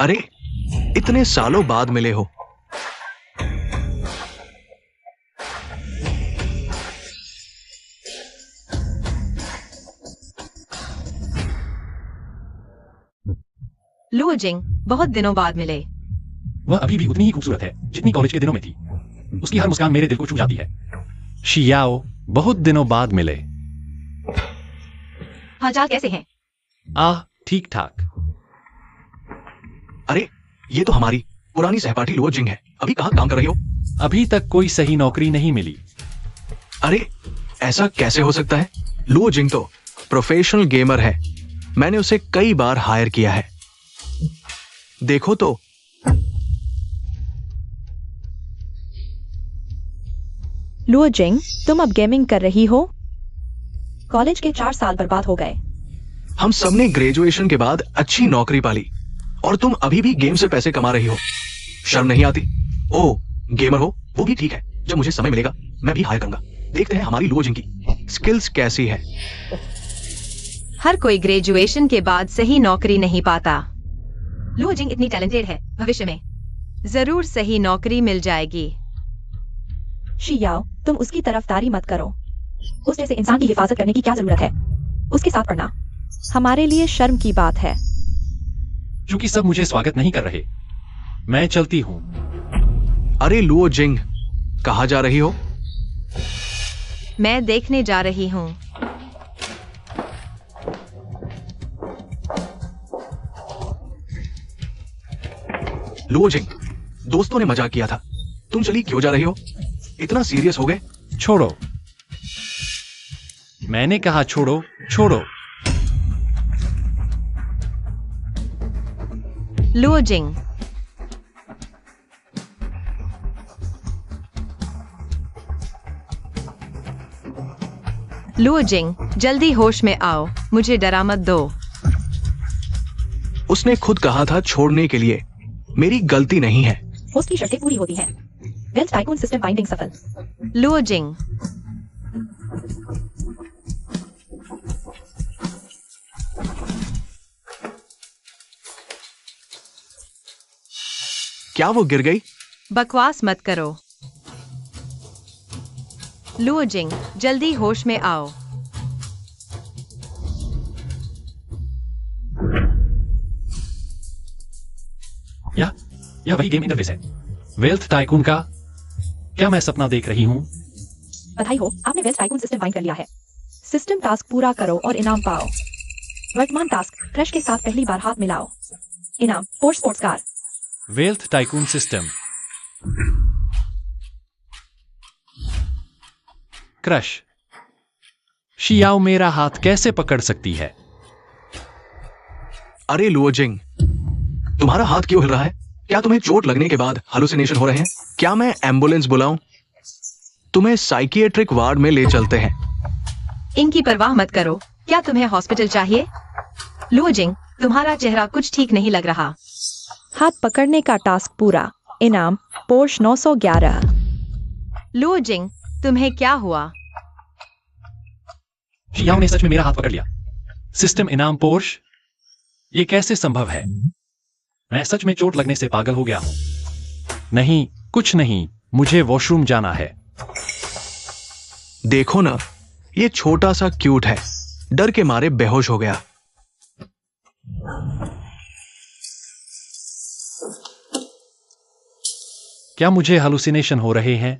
अरे, इतने सालों बाद मिले हो। लुओ जिंग, बहुत दिनों बाद मिले। वह अभी भी उतनी ही खूबसूरत है जितनी कॉलेज के दिनों में थी। उसकी हर मुस्कान मेरे दिल को छू जाती है। शियाओ, बहुत दिनों बाद मिले। हालचाल कैसे हैं? ठीक ठाक। अरे, ये तो हमारी पुरानी सहपाठी लुओ जिंग है। अभी कहाँ काम कर रही हो? अभी तक कोई सही नौकरी नहीं मिली। अरे, ऐसा कैसे हो सकता है? लुओ जिंग तो प्रोफेशनल गेमर है। मैंने उसे कई बार हायर किया है। देखो तो। लुओ जिंग, तुम अब गेमिंग कर रही हो? कॉलेज के 4 साल बर्बाद हो गए। हम सबने ग्रेजुएशन के बाद अच्छी नौकरी पाली और तुम अभी भी गेम से पैसे कमा रही हो। शर्म नहीं आती? ओह, गेमर हो, वो भी ठीक है। जब मुझे समय मिलेगा मैं भी हायर करूंगा। देखते हैं हमारी लुओ जिंग की स्किल्स कैसी है। हर कोई ग्रेजुएशन के बाद सही नौकरी नहीं पाता। लुओ जिंग इतनी टैलेंटेड है, भविष्य में जरूर सही नौकरी मिल जाएगी। शियाओ, तुम उसकी तरफदारी मत करो। उस जैसे इंसान की हिफाजत करने की क्या जरूरत है? उसके साथ पढ़ना हमारे लिए शर्म की बात है। क्योंकि सब मुझे स्वागत नहीं कर रहे। मैं चलती हूँ। अरे लुओ जिंग, कहाँ जा रही हो? मैं देखने जा रही हूँ। लुओ जिंग, दोस्तों ने मजाक किया था। तुम चली क्यों जा रही हो? इतना सीरियस हो गए? छोड़ो। मैंने कहा छोड़ो, छोड़ो। लुओ जिंग, लुओ जिंग, जल्दी होश में आओ। मुझे डरा मत दो। उसने खुद कहा था छोड़ने के लिए। मेरी गलती नहीं है। होस्ट की शर्तें पूरी होती हैं। वेल्थ टाइकून सिस्टम बाइंडिंग सफल। लुओ जिंग, क्या वो गिर गई? बकवास मत करो। लुओ जिंग, जल्दी होश में आओ। यह वही गेम इंटरफेस है, वेल्थ टाइकून का। क्या मैं सपना देख रही हूँ? बधाई हो, आपने वेल्थ टाइकून सिस्टम बाइंड कर लिया है। सिस्टम टास्क पूरा करो और इनाम पाओ। वर्तमान टास्क, क्रश के साथ पहली बार हाथ मिलाओ। इनाम, Porsche sports car. Wealth tycoon system. Crush. Xiao मेरा हाथ कैसे पकड़ सकती है? अरे लुओ जिंग, तुम्हारा हाथ क्यों हिल रहा है? क्या तुम्हें चोट लगने के बाद हालुसिनेशन हो रहे हैं? क्या मैं एम्बुलेंस बुलाऊं? तुम्हें साइकियाट्रिक वार्ड में ले चलते हैं। इनकी परवाह मत करो। क्या तुम्हें हॉस्पिटल चाहिए? लुओ जिंग, तुम्हारा चेहरा कुछ ठीक नहीं लग रहा। हाथ पकड़ने का टास्क पूरा। इनाम, पोर्श 911। लुओ जिंग, तुम्हें क्या हुआ? शियाओ ने सच में मेरा हाथ पकड़ लिया। सिस्टम इनाम पोर्श। ये कैसे संभव है? मैं सच में चोट लगने से पागल हो गया हूँ। नहीं, कुछ नहीं, मुझे वॉशरूम जाना है। देखो ना, ये छोटा सा क्यूट है। डर के मारे बेहोश हो गया। क्या मुझे हालुसिनेशन हो रहे हैं?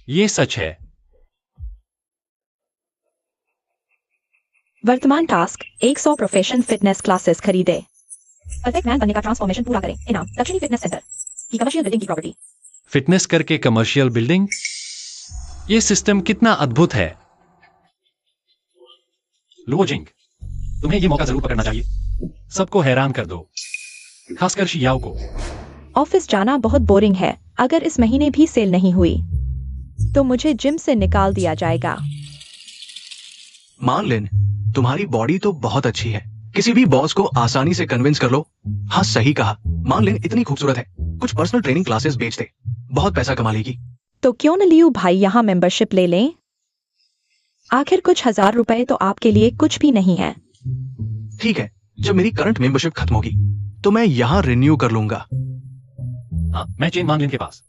ये सच है। वर्तमान टास्क, 100 प्रोफेशन फिटनेस क्लासेस खरीदे। परफेक्ट मैन बनने का ट्रांसफॉर्मेशन पूरा करें। इनाम, दक्षिणी फिटनेस सेंटर की कमर्शियल बिल्डिंग की प्रॉपर्टी। फिटनेस करके कमर्शियल बिल्डिंग। ये सिस्टम कितना अद्भुत है। लुओ जिंग, तुम्हें ये मौका जरूर पकड़ना चाहिए। सबको हैरान कर दो, खासकर शियाओ को। ऑफिस जाना बहुत बोरिंग है। अगर इस महीने भी सेल नहीं हुई तो मुझे जिम से निकाल दिया जाएगा। मान लेन, तुम्हारी बॉडी तो बहुत अच्छी है। किसी भी बॉस को आसानी से कन्विंस कर लो। हाँ, सही कहा। मान लेन इतनी खूबसूरत है। कुछ पर्सनल ट्रेनिंग क्लासेस बेच दे, बहुत पैसा कमा लेगी। तो क्यों न लियो भाई यहाँ मेंबरशिप ले लें? आखिर कुछ हजार रुपए तो आपके लिए कुछ भी नहीं है। ठीक है, जब मेरी करंट मेंबरशिप खत्म होगी तो मैं यहाँ रिन्यू कर लूंगा। हाँ, मैं चेन मानलिन के पास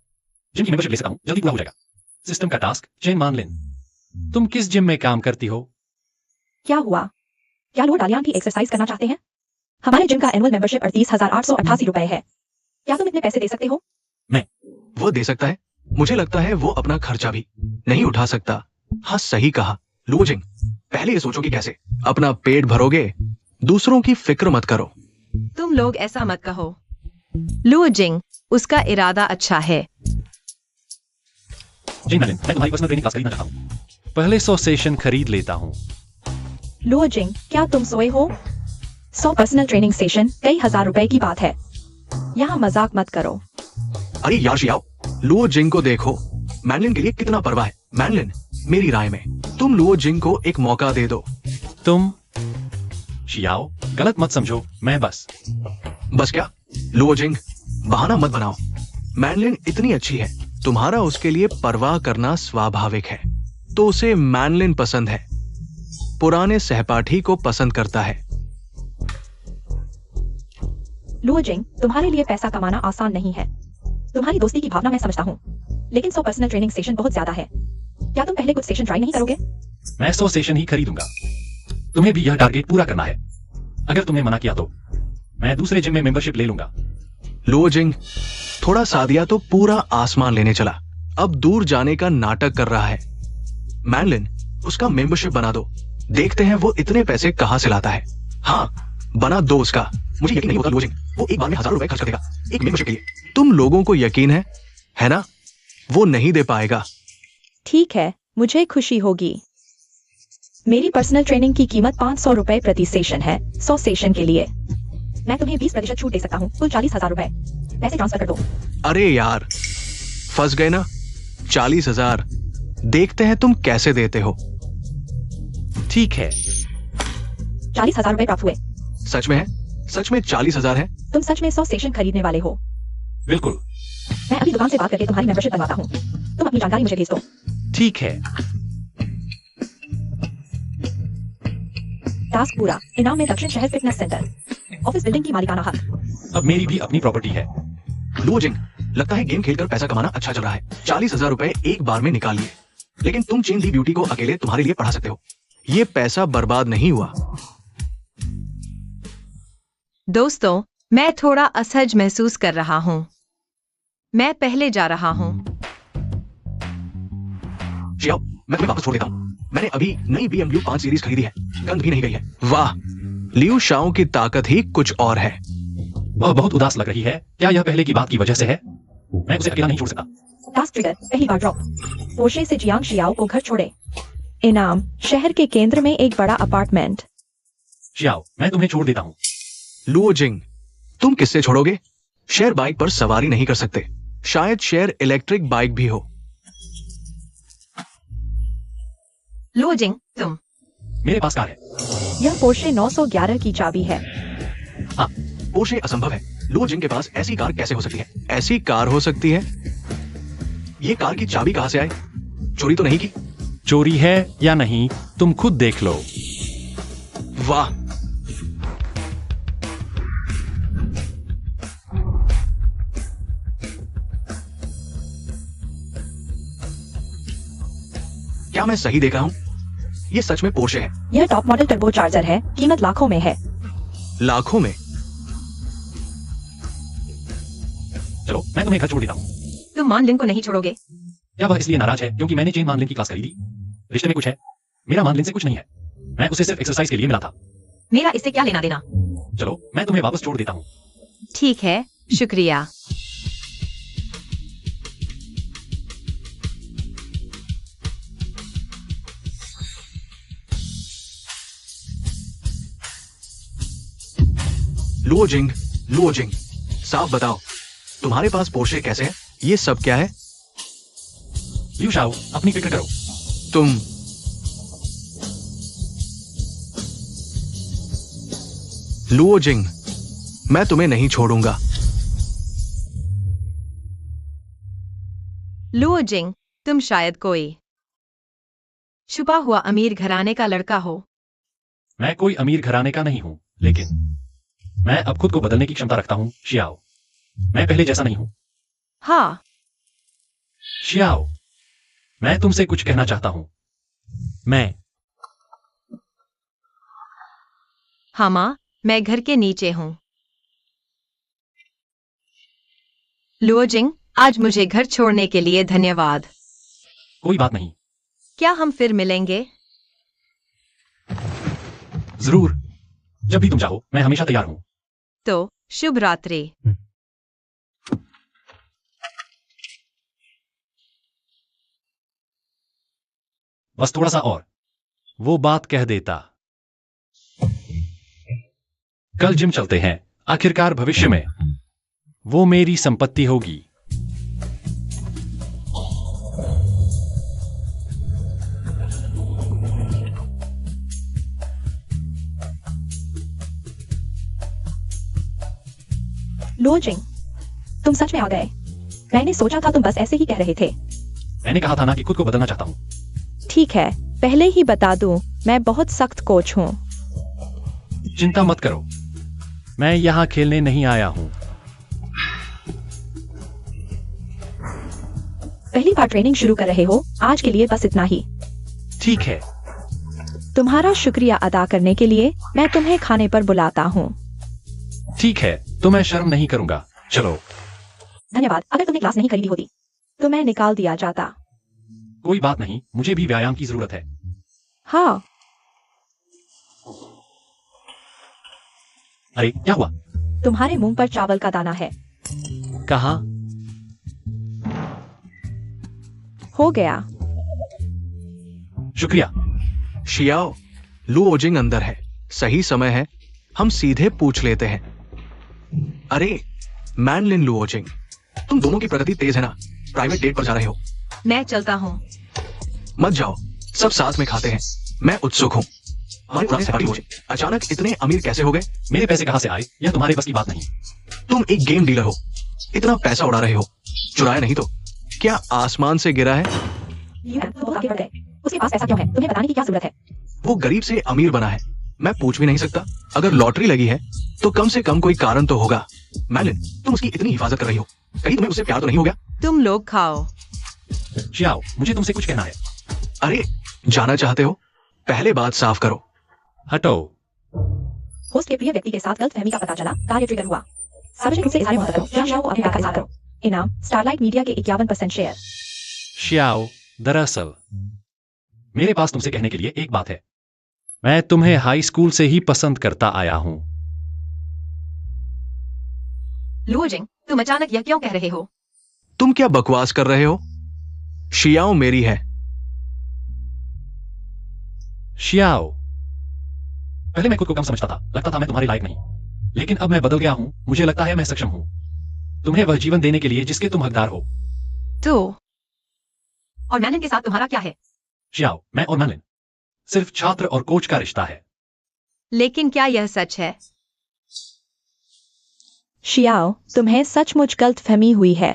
जिम की मेंबरशिप ले सकता हूँ, जल्दी पूरा हो जाएगा। सिस्टम का टास्क, चेन मानलिन। तुम किस जिम में काम करती हो? क्या हुआ? क्या लोग डालियां की एक्सरसाइज करना चाहते हैं? हमारे जिम का एनुअल मेंबरशिप 38,888 रुपए है। क्या तुम इतने पैसे दे सकते हो? वो दे सकता है, मुझे लगता है वो अपना खर्चा भी नहीं उठा सकता। हाँ सही कहा लुओजिंग, पहले ये सोचो कि कैसे अपना पेट भरोगे, दूसरों की फिक्र मत करो। तुम लोग ऐसा मत कहो लुओजिंग, उसका इरादा अच्छा है। चेन मानलिन, मैं तुम्हारी पर्सनल ट्रेनिंग क्लास खरीदना चाहता हूँ। पहले 100 सेशन खरीद लेता हूँ। लुओजिंग, क्या तुम सोए हो? 100 पर्सनल ट्रेनिंग सेशन कई हजार रुपए की बात है। यहाँ मजाक मत करो। अरे यार शियाओ, लुओ जिंग को देखो, मैनलिन के लिए कितना परवाह है। मैनलिन, मेरी राय में तुम लुओ जिंग को एक मौका दे दो। तुम शियाओ, गलत मत समझो, मैं बस क्या लुओ जिंग, बहाना मत बनाओ। मैनलिन इतनी अच्छी है, तुम्हारा उसके लिए परवाह करना स्वाभाविक है। तो उसे मैनलिन पसंद है, पुराने सहपाठी को पसंद करता है। लुओजिंग, तुम्हारे लिए पैसा कमाना आसान नहीं है। तुम्हारी दोस्ती की भावना मैं समझता हूँ, लेकिन 100 पर्सनल ट्रेनिंग सेशन बहुत ज्यादा है। क्या तुम पहले कुछ सेशन ट्राई नहीं करोगे? मैं 100 सेशन ही खरीदूंगा। तुम्हें भी यह टारगेट पूरा करना है। अगर तुमने मना किया तो मैं दूसरे जिम में मेंबरशिप ले लूंगा। लुओ जिंग, थोड़ा सादिया तो पूरा आसमान लेने चला, अब दूर जाने का नाटक कर रहा है। मैनलिन, उसका मेंबरशिप बना दो, देखते हैं वो इतने पैसे कहां से लाता है। हाँ, बना दो उसका। मुझे यकीन नहीं होता लुओजिंग, वो एक बार में हजारों रुपए खर्च कर देगा एक मेंबरशिप के लिए। तुम लोगों को यकीन है ना? वो नहीं दे पाएगा। ठीक है, मुझे खुशी होगी। मेरी पर्सनल ट्रेनिंग की कीमत 500 रुपए प्रति सेशन है, 100 सेशन के लिए। मैं तुम्हें 20% छूट दे सकता हूँ, कुल 40,000 रुपए। पैसे ट्रांसफर कर दो। अरे यार, फंस गए ना। 40,000, देखते हैं तुम कैसे देते हो। ठीक है। 40,000 रुपए प्राप्त हुए। सच में है? सच में 40,000 है? तुम सच में 100 सेशन खरीदने वाले हो? बिल्कुल। मैं अभी दुकान से बात करके तुम्हारी मेंबरशिप बनवाता हूँ। तुम अपनी जानकारी मुझे भेज दो। ठीक है। टास्क पूरा। इनाम में दक्षिण शहर फिटनेस सेंटर, ऑफिस बिल्डिंग की मालिकाना हक। अब मेरी भी अपनी प्रॉपर्टी है। लुओ जिंग, लगता है गेम खेलकर पैसा कमाना अच्छा चल रहा है। 40,000 रुपए एक बार में निकाल लिए, लेकिन तुम चेन दी ब्यूटी को अकेले तुम्हारे लिए पढ़ा सकते हो। ये पैसा बर्बाद नहीं हुआ। दोस्तों, मैं थोड़ा असहज महसूस कर रहा हूँ। मैं पहले जा रहा हूँ। शियाओ, मैं तुम्हें वापस छोड़ देता हूँ। मैंने अभी नई BMW 5 सीरीज खरीदी है, गंध भी नहीं गई है। वाह, लियू शाओ की ताकत ही कुछ और है। वह बहुत उदास लग रही है। क्या यह पहले की बात की वजह से है? मैं उसे अकेला नहीं छोड़ सकता। टास्क ट्रिगर, पहली बार ड्रॉप। पोर्शे से जियांग शियाओ को घर छोड़े। इनाम, शहर के केंद्र में एक बड़ा अपार्टमेंट। शियाओ, मैं तुम्हें छोड़ देता हूँ। लुओ जिंग, तुम किससे छोड़ोगे? शेयर बाइक पर सवारी नहीं कर सकते, शायद शेयर इलेक्ट्रिक बाइक भी हो। लुओजिंग, तुम मेरे पास कार है। यह पोर्शे 911 की चाबी है। हाँ, पोर्शे असंभव है। लुओ जिंग के पास ऐसी कार कैसे हो सकती है? ऐसी कार हो सकती है? ये कार की चाबी कहां से आए? चोरी तो नहीं की? चोरी है या नहीं, तुम खुद देख लो। वाह, क्या मैं सही देख रहा हूं? ये सच में पोर्शे है। यह टॉप मॉडल टर्बो चार्जर है, कीमत लाखों में है। लाखों में? चलो, मैं तुम्हें घर छोड़ देता हूँ। तुम मानलिन को नहीं छोड़ोगे? क्या वह इसलिए नाराज है क्योंकि मैंने चेन मानलिन की क्लास खरीदी? रिश्ते में कुछ है। मेरा मानलिन से कुछ नहीं है। मैं उसे सिर्फ एक्सरसाइज के लिए मिला था। मेरा इससे क्या लेना देना? चलो, मैं तुम्हें वापस छोड़ देता हूँ। ठीक है, शुक्रिया। लुओ जिंग, लुओ जिंग, साफ बताओ, तुम्हारे पास पोर्शे कैसे है? ये सब क्या है? लियू शाओ, अपनी फिक्र करो। तुम लुओ जिंग, मैं तुम्हें नहीं छोड़ूंगा। लुओजिंग, तुम शायद कोई छुपा हुआ अमीर घराने का लड़का हो। मैं कोई अमीर घराने का नहीं हूं, लेकिन मैं अब खुद को बदलने की क्षमता रखता हूं, शियाओ। मैं पहले जैसा नहीं हूं। हाँ, शियाओ, मैं तुमसे कुछ कहना चाहता हूं। मैं हाँ माँ, मैं घर के नीचे हूँ। लुओजिंग, आज मुझे घर छोड़ने के लिए धन्यवाद। कोई बात नहीं। क्या हम फिर मिलेंगे? जरूर, जब भी तुम चाहो, मैं हमेशा तैयार हूं। तो शुभ रात्रि। बस थोड़ा सा और। वो बात कह देता। कल जिम चलते हैं। आखिरकार भविष्य में वो मेरी संपत्ति होगी। लुओजिंग, तुम सच में आ गए। मैंने सोचा था तुम बस ऐसे ही कह रहे थे। मैंने कहा था ना कि खुद को बदलना चाहता हूं। ठीक है, पहले ही बता दूं, मैं बहुत सख्त कोच हूँ। चिंता मत करो। मैं यहाँ खेलने नहीं आया हूँ। पहली बार ट्रेनिंग शुरू कर रहे हो, आज के लिए बस इतना ही। ठीक है। तुम्हारा शुक्रिया अदा करने के लिए मैं तुम्हें खाने पर बुलाता हूँ। ठीक है, तो मैं शर्म नहीं करूंगा। चलो। धन्यवाद। अगर तुमने क्लास नहीं खरीदी होती तो मैं निकाल दिया जाता। कोई बात नहीं, मुझे भी व्यायाम की जरूरत है। हाँ, अरे क्या हुआ? तुम्हारे मुंह पर चावल का दाना है। कहाँ? हो गया। शुक्रिया। शियाओ, लू ओजिंग अंदर है। सही समय है, हम सीधे पूछ लेते हैं। अरे मैनलिन, लू ओजिंग, तुम दोनों की प्रगति तेज है ना? प्राइवेट डेट पर जा रहे हो। मैं चलता हूँ। मत जाओ, सब साथ में खाते हैं। मैं उत्सुक हूँ। हमारे पुराने सहपाठी हो अचानक इतने अमीर कैसे हो गए? मेरे पैसे कहां से आए, यह तुम्हारे बस की बात नहीं। तुम एक गेम डीलर हो, इतना पैसा उड़ा रहे हो। चुराया नहीं तो? क्या आसमान से गिरा है? बहुत आगे बढ़ गए। उसके पास पैसा क्यों है? तुम्हें बताने की क्या जरूरत है? वो गरीब से अमीर बना है। मैं पूछ भी नहीं सकता। अगर लॉटरी लगी है तो कम से कम कोई कारण तो होगा। मैलिन, तुम उसकी इतनी हिफाजत कर रही हो, कहीं तुम्हें उससे प्यार तो नहीं हो गया? तुम लोग खाओ। शियाओ, मुझे तुमसे कुछ कहना है। अरे जाना चाहते हो? पहले बात साफ करो। हटो। होस्ट के प्रिय व्यक्ति के साथ गलतफहमी का पता चला, कार्य ट्रिगर हुआ। सार्वजनिक रूप से इजहार मोहब्बत करो, शियाओ को अपने प्यार का इजहार करो। इनाम, स्टारलाइट मीडिया के 51% शेयर। शियाओ, दरअसल मेरे पास तुमसे कहने के लिए एक बात है। मैं तुम्हें हाई स्कूल से ही पसंद करता आया हूँ। लुओजिंग, तुम अचानक यह क्यों कह रहे हो? तुम क्या बकवास कर रहे हो? शियाओ मेरी है। शियाओ, पहले मैं खुद को कम समझता था, लगता था मैं तुम्हारे लायक नहीं। लेकिन अब मैं बदल गया हूं। मुझे लगता है मैं सक्षम हूं तुम्हें वह जीवन देने के लिए जिसके तुम हकदार हो। तो और मैनलिन के साथ तुम्हारा क्या है? शियाओ, मैं और मैनलिन सिर्फ छात्र और कोच का रिश्ता है। लेकिन क्या यह सच है? शियाओ, तुम्हें सचमुच गलतफहमी हुई है।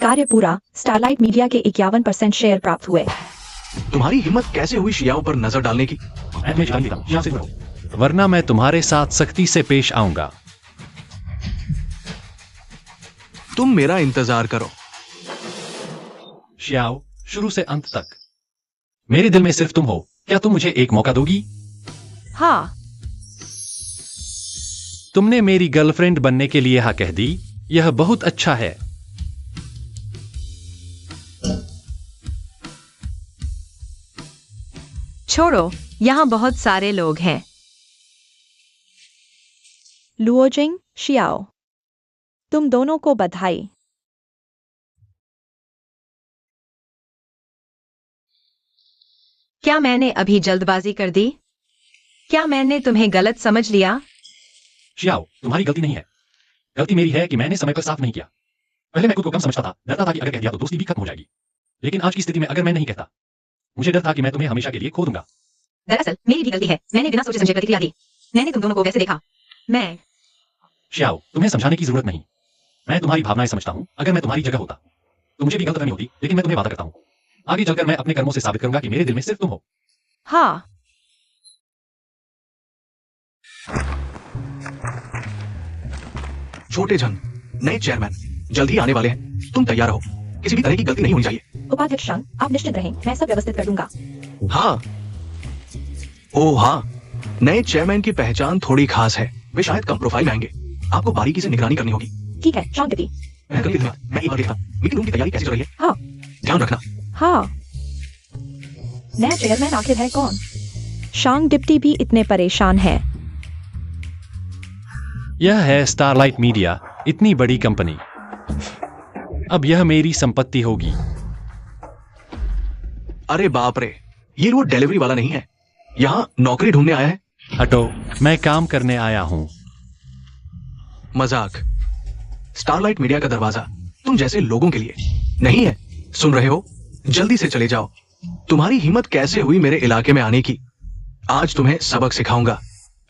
कार्य पूरा, स्टारलाइट मीडिया के 51% शेयर प्राप्त हुए। तुम्हारी हिम्मत कैसे हुई शियाओ पर नजर डालने की? मैं जान लेता हूं, यहाँ से दूर रहो। वरना मैं तुम्हारे साथ सख्ती से पेश आऊंगा। तुम मेरा इंतजार करो। शियाओ, शुरू से अंत तक मेरे दिल में सिर्फ तुम हो। क्या तुम मुझे एक मौका दोगी? हाँ। तुमने मेरी गर्लफ्रेंड बनने के लिए हाँ कह दी। यह बहुत अच्छा है। छोड़ो, यहाँ बहुत सारे लोग हैं। लुओजिंग, शियाओ, तुम दोनों को बधाई। क्या मैंने अभी जल्दबाजी कर दी? क्या मैंने तुम्हें गलत समझ लिया? शियाओ, तुम्हारी गलती नहीं है। गलती मेरी है कि मैंने समय पर साफ नहीं किया। पहले मैं खुद को कम समझता था, डरता था कि अगर कह दिया तो दोस्ती भी खत्म हो जाएगी। लेकिन आज की स्थिति में अगर मैं नहीं कहता, मुझे डर था कि मैं तुम्हें हमेशा के लिए खो दूंगा। दरअसल मेरी भी गलती है। मैंने बिना सोचे समझे प्रतिक्रिया दी। मैंने तुम दोनों को वैसे देखा। मैं शियाओ, तुम्हें समझाने की जरूरत नहीं। मैं तुम्हारी भावनाएं समझता हूं। अगर मैं तुम्हारी जगह होता तो मुझे भी गलतफहमी होती, लेकिन मैं तुम्हें वादा करता हूँ आगे चलकर मैं अपने कर्मों से साबित करूंगा कि मेरे दिल में सिर्फ तुम हो। हाँ, छोटे जन, नए चेयरमैन जल्द ही आने वाले हैं। तुम तैयार रहो, किसी भी तरह की गलती नहीं होनी चाहिए। उपाध्यक्ष शंग, आप निश्चिंत रहें, मैं सब व्यवस्थित कर दूंगा। हाँ, ओ हाँ, नए चेयरमैन की पहचान थोड़ी खास है। वे शायद कम प्रोफाइल में आएंगे। आपको बारीकी से निगरानी करनी होगी। ठीक है, शांति। मैं कल के दिन मैं एक बार देखता। मीटिंग रूम की तैयारी कैसी चल रही है? हाँ ध्यान रखना। हाँ। नया चेयरमैन आखिर है कौन? शांग डिप्टी भी इतने परेशान है। यह है स्टारलाइट मीडिया, इतनी बड़ी कंपनी। अब यह मेरी संपत्ति होगी। अरे बाप रे, ये वो डिलीवरी वाला नहीं है, यहाँ नौकरी ढूंढने आया है। हटो, मैं काम करने आया हूं। मजाक। स्टारलाइट मीडिया का दरवाजा तुम जैसे लोगों के लिए नहीं है। सुन रहे हो? जल्दी से चले जाओ। तुम्हारी हिम्मत कैसे हुई मेरे इलाके में आने की? आज तुम्हें सबक सिखाऊंगा।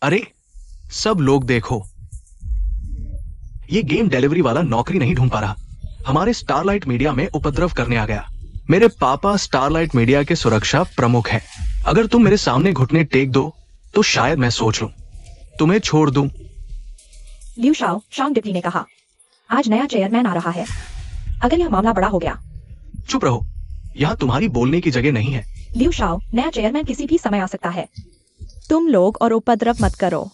अरे सब लोग देखो, ये गेम डिलीवरी वाला नौकरी नहीं ढूंढ पा रहा, हमारे स्टारलाइट मीडिया में उपद्रव करने आ गया। मेरे पापा स्टारलाइट मीडिया के सुरक्षा प्रमुख हैं। अगर तुम मेरे सामने घुटने टेक दो तो शायद मैं सोच लूं, तुम्हें छोड़ दूं। लियू शाओ, शांग डिप्टी ने कहा, आज नया चेयरमैन आ रहा है। अगर यह मामला बड़ा हो गया। चुप रहो, यहाँ तुम्हारी बोलने की जगह नहीं है। लियू शाओ, नया चेयरमैन किसी भी समय आ सकता है। तुम लोग और उपद्रव मत करो।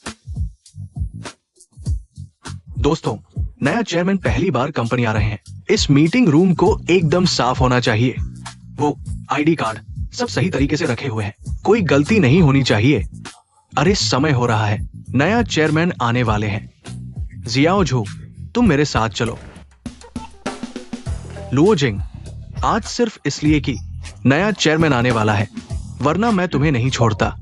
दोस्तों, नया चेयरमैन पहली बार कंपनी आ रहे हैं। इस मीटिंग रूम को एकदम साफ होना चाहिए। वो आईडी कार्ड सब सही तरीके से रखे हुए हैं, कोई गलती नहीं होनी चाहिए। अरे समय हो रहा है, नया चेयरमैन आने वाले हैं। जियाओ झू, तुम मेरे साथ चलो। लुओ जिंग, आज सिर्फ इसलिए कि नया चेयरमैन आने वाला है, वरना मैं तुम्हें नहीं छोड़ता।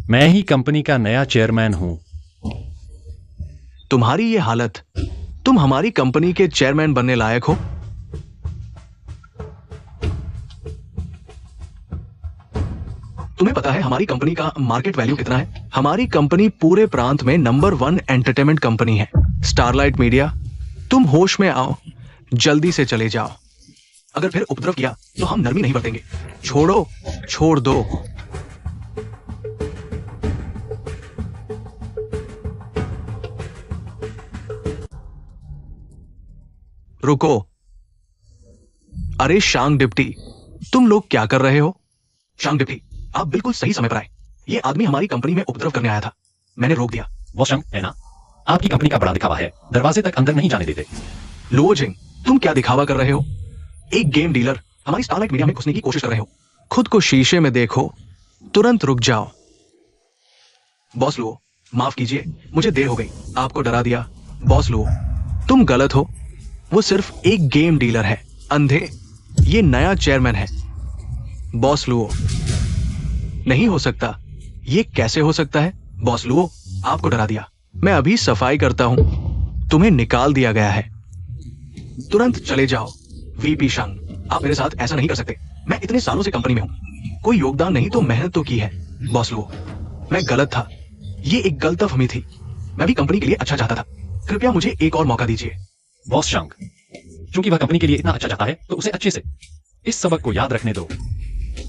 मैं ही कंपनी का नया चेयरमैन हूं। तुम्हारी ये हालत, तुम हमारी कंपनी के चेयरमैन बनने लायक हो? तुम्हें पता है हमारी कंपनी का मार्केट वैल्यू कितना है? हमारी कंपनी पूरे प्रांत में नंबर 1 एंटरटेनमेंट कंपनी है। स्टारलाइट मीडिया, तुम होश में आओ, जल्दी से चले जाओ। अगर फिर उपद्रव किया तो हम नरमी नहीं बरतेंगे। छोड़ो, छोड़ दो। रुको। अरे शांग डिप्टी, तुम लोग क्या कर रहे हो? शांग डिप्टी, आप बिल्कुल सही समय पर आए। ये आदमी हमारी कंपनी में उपद्रव करने आया था, मैंने रोक दिया। वो शंग है ना, आपकी कंपनी का बड़ा दिखावा है, दरवाजे तक अंदर नहीं जाने देते। लुओ जिंग, तुम क्या दिखावा कर रहे हो? एक गेम डीलर हमारी स्टारलाइट मीडिया में घुसने की कोशिश कर रहे हो। खुद को शीशे में देखो, तुरंत रुक जाओ। बॉस लुओ, माफ कीजिए, मुझे देर हो गई, आपको डरा दिया। बॉस लुओ, तुम गलत हो, वो सिर्फ एक गेम डीलर है। अंधे, ये नया चेयरमैन है। बॉस लुओ, नहीं हो सकता, ये कैसे हो सकता है? बॉस लुओ, आपको डरा दिया। मैं अभी सफाई करता हूं, तुम्हें निकाल दिया गया है, तुरंत चले जाओ। वीपी शंग, आप मेरे साथ ऐसा नहीं कर सकते। मैं इतने सालों से कंपनी में हूं, कोई योगदान नहीं तो मेहनत तो की है। बॉस लुओ, मैं गलत था, ये एक गलतफहमी थी। मैं भी कंपनी के लिए अच्छा चाहता था, कृपया मुझे एक और मौका दीजिए। बॉस शंग, क्योंकि वह कंपनी के लिए इतना अच्छा चाहता है तो उसे अच्छे से इस सबक को याद रखने दो।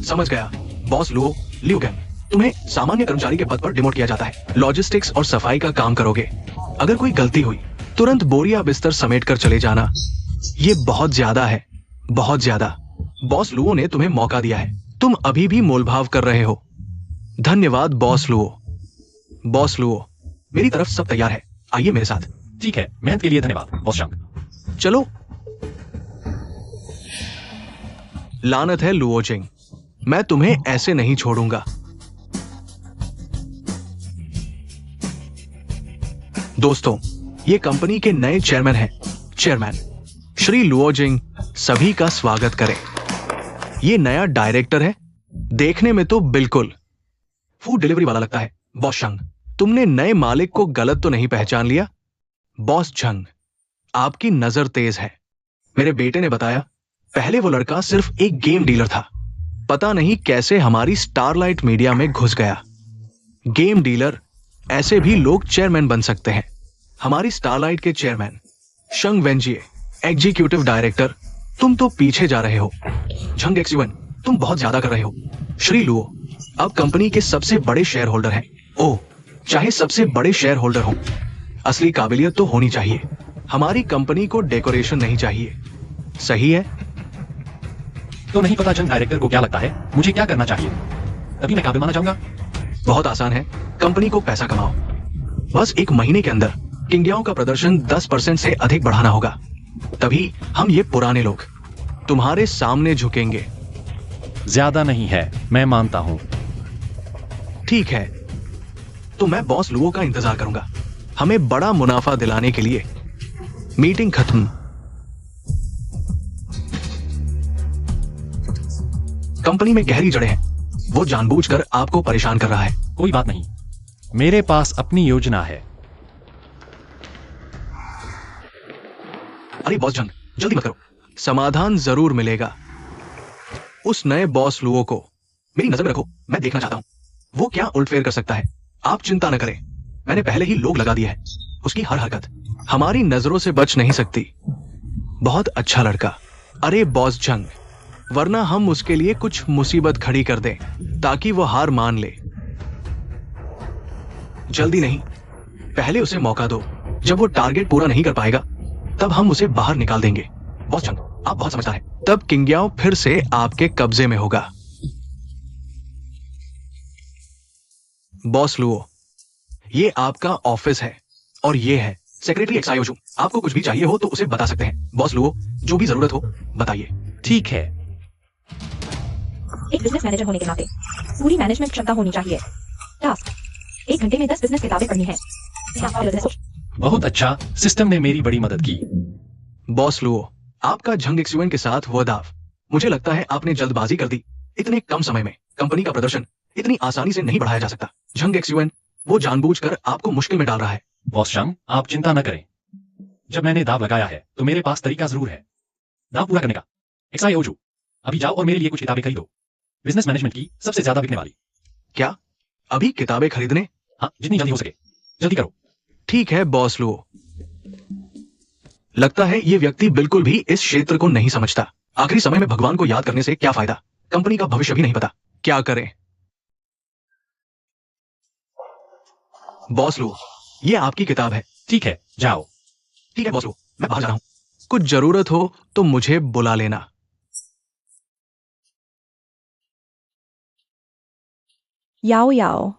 समझ गया। बॉस लुओ, लियू गैंग, तुम्हें सामान्य कर्मचारी के पद पर डिमोट किया जाता है। लॉजिस्टिक्स और सफाई का काम करोगे। अगर कोई गलती हुई तुरंत बोरिया बिस्तर समेट कर चले जाना। ये बहुत ज्यादा है, बहुत ज्यादा। बॉस लुओ ने तुम्हें मौका दिया है, तुम अभी भी मोलभाव कर रहे हो। धन्यवाद बॉस लुओ। बॉस लुओ, मेरी तरफ सब तैयार है, आइए मेरे साथ। ठीक है, मेहनत के लिए धन्यवाद बॉस शंग। चलो। लानत है लुओ जिंग, मैं तुम्हें ऐसे नहीं छोड़ूंगा। दोस्तों, ये कंपनी के नए चेयरमैन हैं। चेयरमैन श्री लुओ जिंग, सभी का स्वागत करें। ये नया डायरेक्टर है, देखने में तो बिल्कुल फूड डिलीवरी वाला लगता है। बॉस शंग, तुमने नए मालिक को गलत तो नहीं पहचान लिया? बॉस झंग, आपकी नजर तेज है। मेरे बेटे ने बताया, पहले वो लड़का सिर्फ एक गेम डीलर था, पता नहीं कैसे हमारी स्टारलाइट मीडिया में घुस गया। गेम डीलर, ऐसे भी लोग चेयरमैन बन सकते हैं। हमारी स्टारलाइट के चेयरमैन शंग वेंजिए, एग्जीक्यूटिव डायरेक्टर, तुम तो पीछे जा रहे हो। झंग एक्सयूएन, तुम बहुत ज्यादा कर रहे हो। श्री लुओ अब कंपनी के सबसे बड़े शेयर होल्डर हैं। ओह, चाहे सबसे बड़े शेयर होल्डर हो, असली काबिलियत तो होनी चाहिए। हमारी कंपनी को डेकोरेशन नहीं चाहिए, सही है? तो नहीं पता जंग डायरेक्टर को क्या लगता है मुझे क्या करना चाहिए, तभी मैं काबिल माना जाऊंगा। बहुत आसान है, कंपनी को पैसा कमाओ। बस 1 महीने के अंदर किंगयाओ का प्रदर्शन 10% से अधिक बढ़ाना होगा, तभी हम ये पुराने लोग तुम्हारे सामने झुकेंगे। ज्यादा नहीं है, मैं मानता हूं। ठीक है, तो मैं बॉस लुओ का इंतजार करूंगा। हमें बड़ा मुनाफा दिलाने के लिए। मीटिंग खत्म। कंपनी में गहरी जड़ें हैं, वो जानबूझकर आपको परेशान कर रहा है। कोई बात नहीं, मेरे पास अपनी योजना है। अरे बॉस जंग, जल्दी मत करो। समाधान जरूर मिलेगा। उस नए बॉस लुओ को मेरी नजर में रखो, मैं देखना चाहता हूं वो क्या उल्टफेर कर सकता है। आप चिंता न करें, मैंने पहले ही लोग लगा दिया है। उसकी हर हरकत हमारी नजरों से बच नहीं सकती। बहुत अच्छा लड़का। अरे बॉस जंग, वरना हम उसके लिए कुछ मुसीबत खड़ी कर दें ताकि वो हार मान ले। जल्दी नहीं, पहले उसे मौका दो। जब वो टारगेट पूरा नहीं कर पाएगा तब हम उसे बाहर निकाल देंगे। बॉस जंग, आप बहुत समझदार हैं। तब किंगयाओ फिर से आपके कब्जे में होगा। बॉस लुओ, ये आपका ऑफिस है और ये है सेक्रेटरी एक्सायोजू। आपको कुछ भी चाहिए हो तो उसे बता सकते हैं। बॉस लुओ, जो भी जरूरत हो बताइए। ठीक है। एक बिजनेस मैनेजर होने के नाते पूरी मैनेजमेंट क्षमता होनी चाहिए। टास्क, 1 घंटे में 10 बिजनेस किताबें पढ़नी है। बहुत अच्छा, सिस्टम ने मेरी बड़ी मदद की। बॉस लुओ, आपका झंग एक्सयूएन के साथ हुआ दाव, मुझे लगता है आपने जल्दबाजी कर दी। इतने कम समय में कंपनी का प्रदर्शन इतनी आसानी से नहीं बढ़ाया जा सकता। झंग एक्सयूएन, वो जानबूझकर आपको मुश्किल में डाल रहा है। बॉस शंग, आप चिंता न करें। जब मैंने दाव लगाया है तो मेरे पास तरीका जरूर है दाव पूरा करने का। एक्सायोजू, अभी जाओ और मेरे लिए कुछ किताबें खरीदो, बिजनेस मैनेजमेंट की सबसे ज्यादा बिकने वाली। क्या अभी किताबें खरीदने? हाँ, जितनी जल्दी हो सके, जल्दी करो। ठीक है बॉस लुओ। लगता है ये व्यक्ति बिल्कुल भी इस क्षेत्र को नहीं समझता। आखिरी समय में भगवान को याद करने से क्या फायदा, कंपनी का भविष्य भी नहीं पता। क्या करें? बॉस लुओ, ये आपकी किताब है। ठीक है, जाओ। ठीक है बॉस लुओ, मैं बाहर जा रहा हूं। कुछ जरूरत हो तो मुझे बुला लेना। याओ याओ,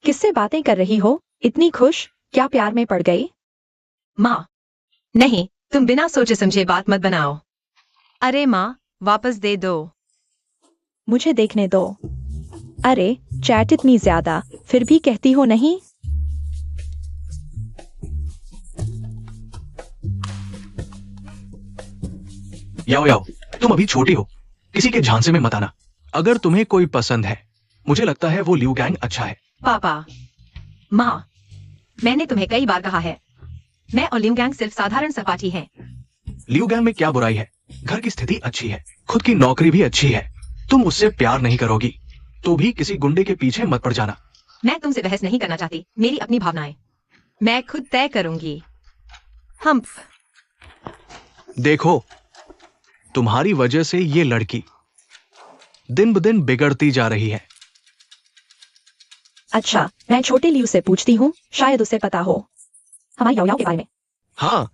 किससे बातें कर रही हो? इतनी खुश, क्या प्यार में पड़ गई? माँ, नहीं, तुम बिना सोचे समझे बात मत बनाओ। अरे माँ, वापस दे दो। मुझे देखने दो। अरे चैट इतनी ज्यादा, फिर भी कहती हो नहीं। याओ याओ, तुम अभी छोटी हो, किसी के झांसे में मत आना। अगर तुम्हें कोई पसंद है, मुझे लगता है वो लिू गैंग अच्छा है। पापा, माँ, मैंने तुम्हें कई बार कहा है, मैं और लिम गैंग सिर्फ साधारण सहपाठी हैं। लिू गैंग में क्या बुराई है? घर की स्थिति अच्छी है, खुद की नौकरी भी अच्छी है। तुम उससे प्यार नहीं करोगी तो भी किसी गुंडे के पीछे मत पड़ जाना। मैं तुमसे बहस नहीं करना चाहती, मेरी अपनी भावनाएं मैं खुद तय करूंगी। हम देखो, तुम्हारी वजह से ये लड़की दिन ब दिन बिगड़ती जा रही है। अच्छा, मैं छोटे लियू से पूछती हूँ, शायद उसे पता हो हमारी याओ याओ के बारे में। हाँ,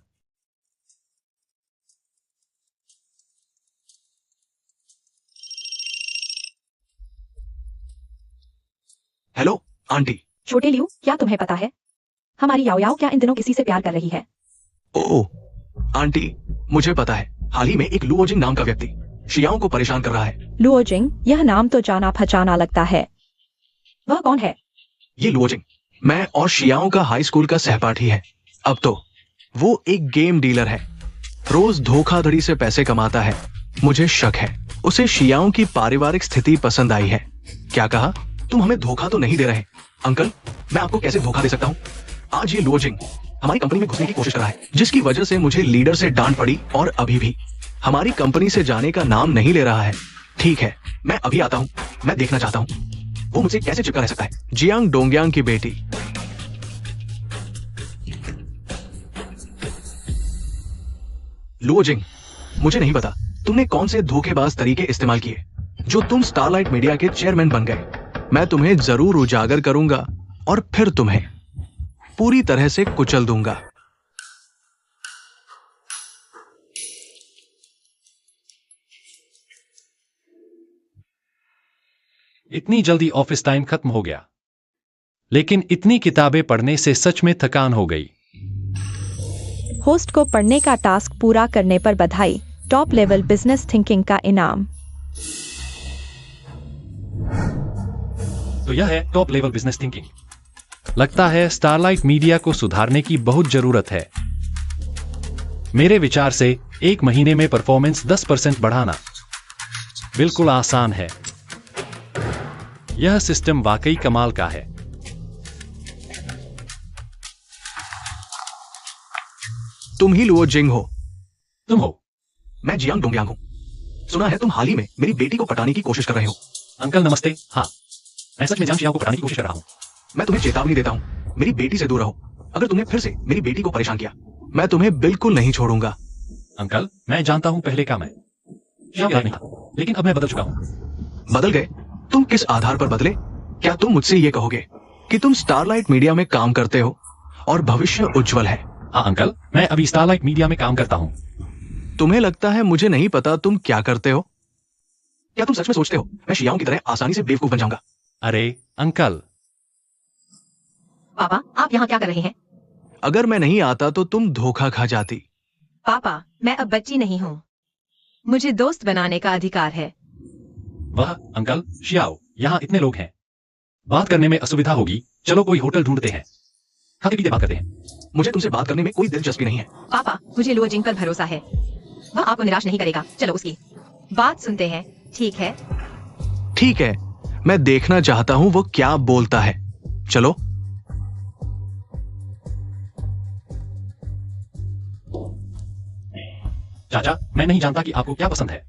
हेलो आंटी। छोटे लियू, क्या तुम्हें पता है हमारी याओ याओ क्या इन दिनों किसी से प्यार कर रही है? ओह आंटी, मुझे पता है। हाल ही में एक लुओजिंग नाम का व्यक्ति शियाओं को परेशान कर रहा है। लुओजिंग, यह नाम तो जाना पहचाना लगता है। वह कौन है? ये लुओजिंग मैं और शियाओं का हाई स्कूल का सहपाठी है। अब तो वो एक गेम डीलर है, रोज धोखाधड़ी से पैसे कमाता है। मुझे शक है उसे शियाओं की पारिवारिक स्थिति पसंद आई है। क्या कहा? तुम हमें धोखा तो नहीं दे रहे? अंकल, मैं आपको कैसे धोखा दे सकता हूँ? आज ये लुओजिंग हमारी कंपनी में घुसने की कोशिश कर रहा है, जिसकी वजह से मुझे लीडर से डांट पड़ी और अभी भी हमारी कंपनी से जाने का नाम नहीं ले रहा है। ठीक है, मैं अभी आता हूँ, मैं देखना चाहता हूँ वो मुझसे कैसे चिपका रह सकता है। जियांग डोंगयांग की बेटी। लुओ जिंग, मुझे नहीं पता तुमने कौन से धोखेबाज तरीके इस्तेमाल किए जो तुम स्टारलाइट मीडिया के चेयरमैन बन गए। मैं तुम्हें जरूर उजागर करूंगा और फिर तुम्हें पूरी तरह से कुचल दूंगा। इतनी जल्दी ऑफिस टाइम खत्म हो गया, लेकिन इतनी किताबें पढ़ने से सच में थकान हो गई। होस्ट को पढ़ने का टास्क पूरा करने पर बधाई। टॉप लेवल बिजनेस थिंकिंग का इनाम। तो यह है टॉप लेवल बिजनेस थिंकिंग। लगता है स्टारलाइट मीडिया को सुधारने की बहुत जरूरत है। मेरे विचार से 1 महीने में परफॉर्मेंस 10% बढ़ाना बिल्कुल आसान है। यह सिस्टम वाकई कमाल का है। तुम ही लुओ जिंग हो? तुम हो? मैं जियांग डोंगयांग हूं। सुना है तुम हाल ही में मेरी बेटी को पटाने की कोशिश कर रहे हो। अंकल नमस्ते। हाँ, मैं सच में जियांग शियाओ को पढ़ाने की कोशिश कर रहा हूँ। मैं तुम्हें चेतावनी देता हूँ, मेरी बेटी से दूर रहो। अगर तुमने फिर से मेरी बेटी को परेशान किया, मैं तुम्हें बिल्कुल नहीं छोड़ूंगा। अंकल, मैं जानता हूँ पहले का मैं शियाओ नहीं था, लेकिन अब मैं बदल चुका हूँ। बदल गए? तुम किस आधार पर बदले? क्या तुम मुझसे ये कहोगे कि तुम स्टारलाइट मीडिया में काम करते हो और भविष्य उज्जवल है? हाँ अंकल, मैं अभी स्टारलाइट मीडिया में काम करता हूँ। तुम्हें लगता है मुझे नहीं पता तुम क्या करते हो? क्या तुम सच में सोचते हो मैं शियाओं की तरह आसानी से बेवकूफ बन जाऊंगा? अरे अंकल। पापा, आप यहाँ क्या कर रहे हैं? अगर मैं नहीं आता तो तुम धोखा खा जाती। पापा, मैं अब बच्ची नहीं हूँ। मुझे दोस्त बनाने का अधिकार है। वह अंकल शियाओ, यहाँ इतने लोग हैं, बात करने में असुविधा होगी। चलो कोई होटल ढूंढते हैं, खाते पीते बात करते हैं। मुझे तुमसे बात करने में कोई दिलचस्पी नहीं है। पापा, मुझे लुओ जिंग पर भरोसा है। वह आपको निराश नहीं करेगा। चलो उसकी बात सुनते हैं। ठीक है? ठीक है, मैं देखना चाहता हूं वो क्या बोलता है। चलो। चाचा, मैं नहीं जानता कि आपको क्या पसंद है।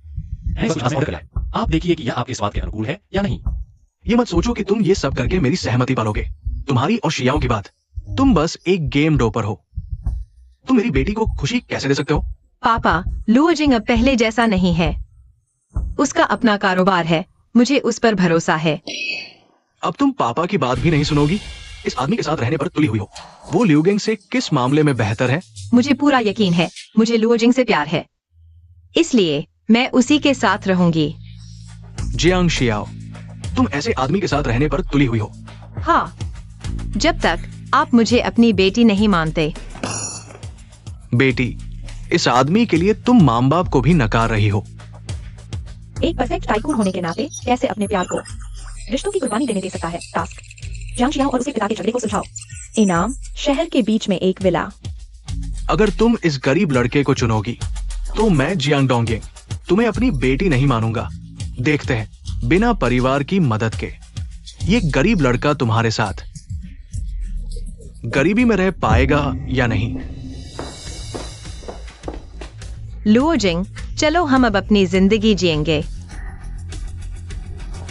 मैं कुछ ऑर्डर करा है। आप देखिए कि यह आपके स्वाद के अनुकूल है या नहीं। ये मत सोचो कि तुम ये सब करके मेरी सहमति पालोगे। तुम्हारी और शियाओं की बात, तुम बस एक गेम डोपर हो। तुम मेरी बेटी को खुशी कैसे दे सकते हो? पापा, लुओ जिंग अब पहले जैसा नहीं है। उसका अपना कारोबार है। मुझे उस पर भरोसा है। अब तुम पापा की बात भी नहीं सुनोगी? इस आदमी के साथ रहने पर तुली हुई हो। वो लियूगेंग से किस मामले में बेहतर है? मुझे पूरा यकीन है। मुझे लुओ जिंग से प्यार है, इसलिए मैं उसी के साथ रहूंगी। जियांग शियाओ, तुम ऐसे आदमी के साथ रहने पर तुली हुई हो। हाँ, जब तक आप मुझे अपनी बेटी नहीं मानते। बेटी, इस आदमी के लिए तुम माँ बाप को भी नकार रही हो। एक परफेक्ट टाइकून होने के नाते कैसे अपने प्यार को रिश्तों की कुर्बानी देने दे सकता है। टास्क, जियांग शियाओ और उसके पिता के झगड़े को सुलझाओ। इनाम, शहर के बीच में एक विला। अगर तुम इस गरीब लड़के को चुनोगी तो मैं जियांग डोंगयांग तुम्हें अपनी बेटी नहीं मानूंगा। देखते हैं बिना परिवार की मदद के ये गरीब लड़का तुम्हारे साथ गरीबी में रह पाएगा या नहीं। लुओ जिंग, चलो हम अब अपनी जिंदगी जिएंगे।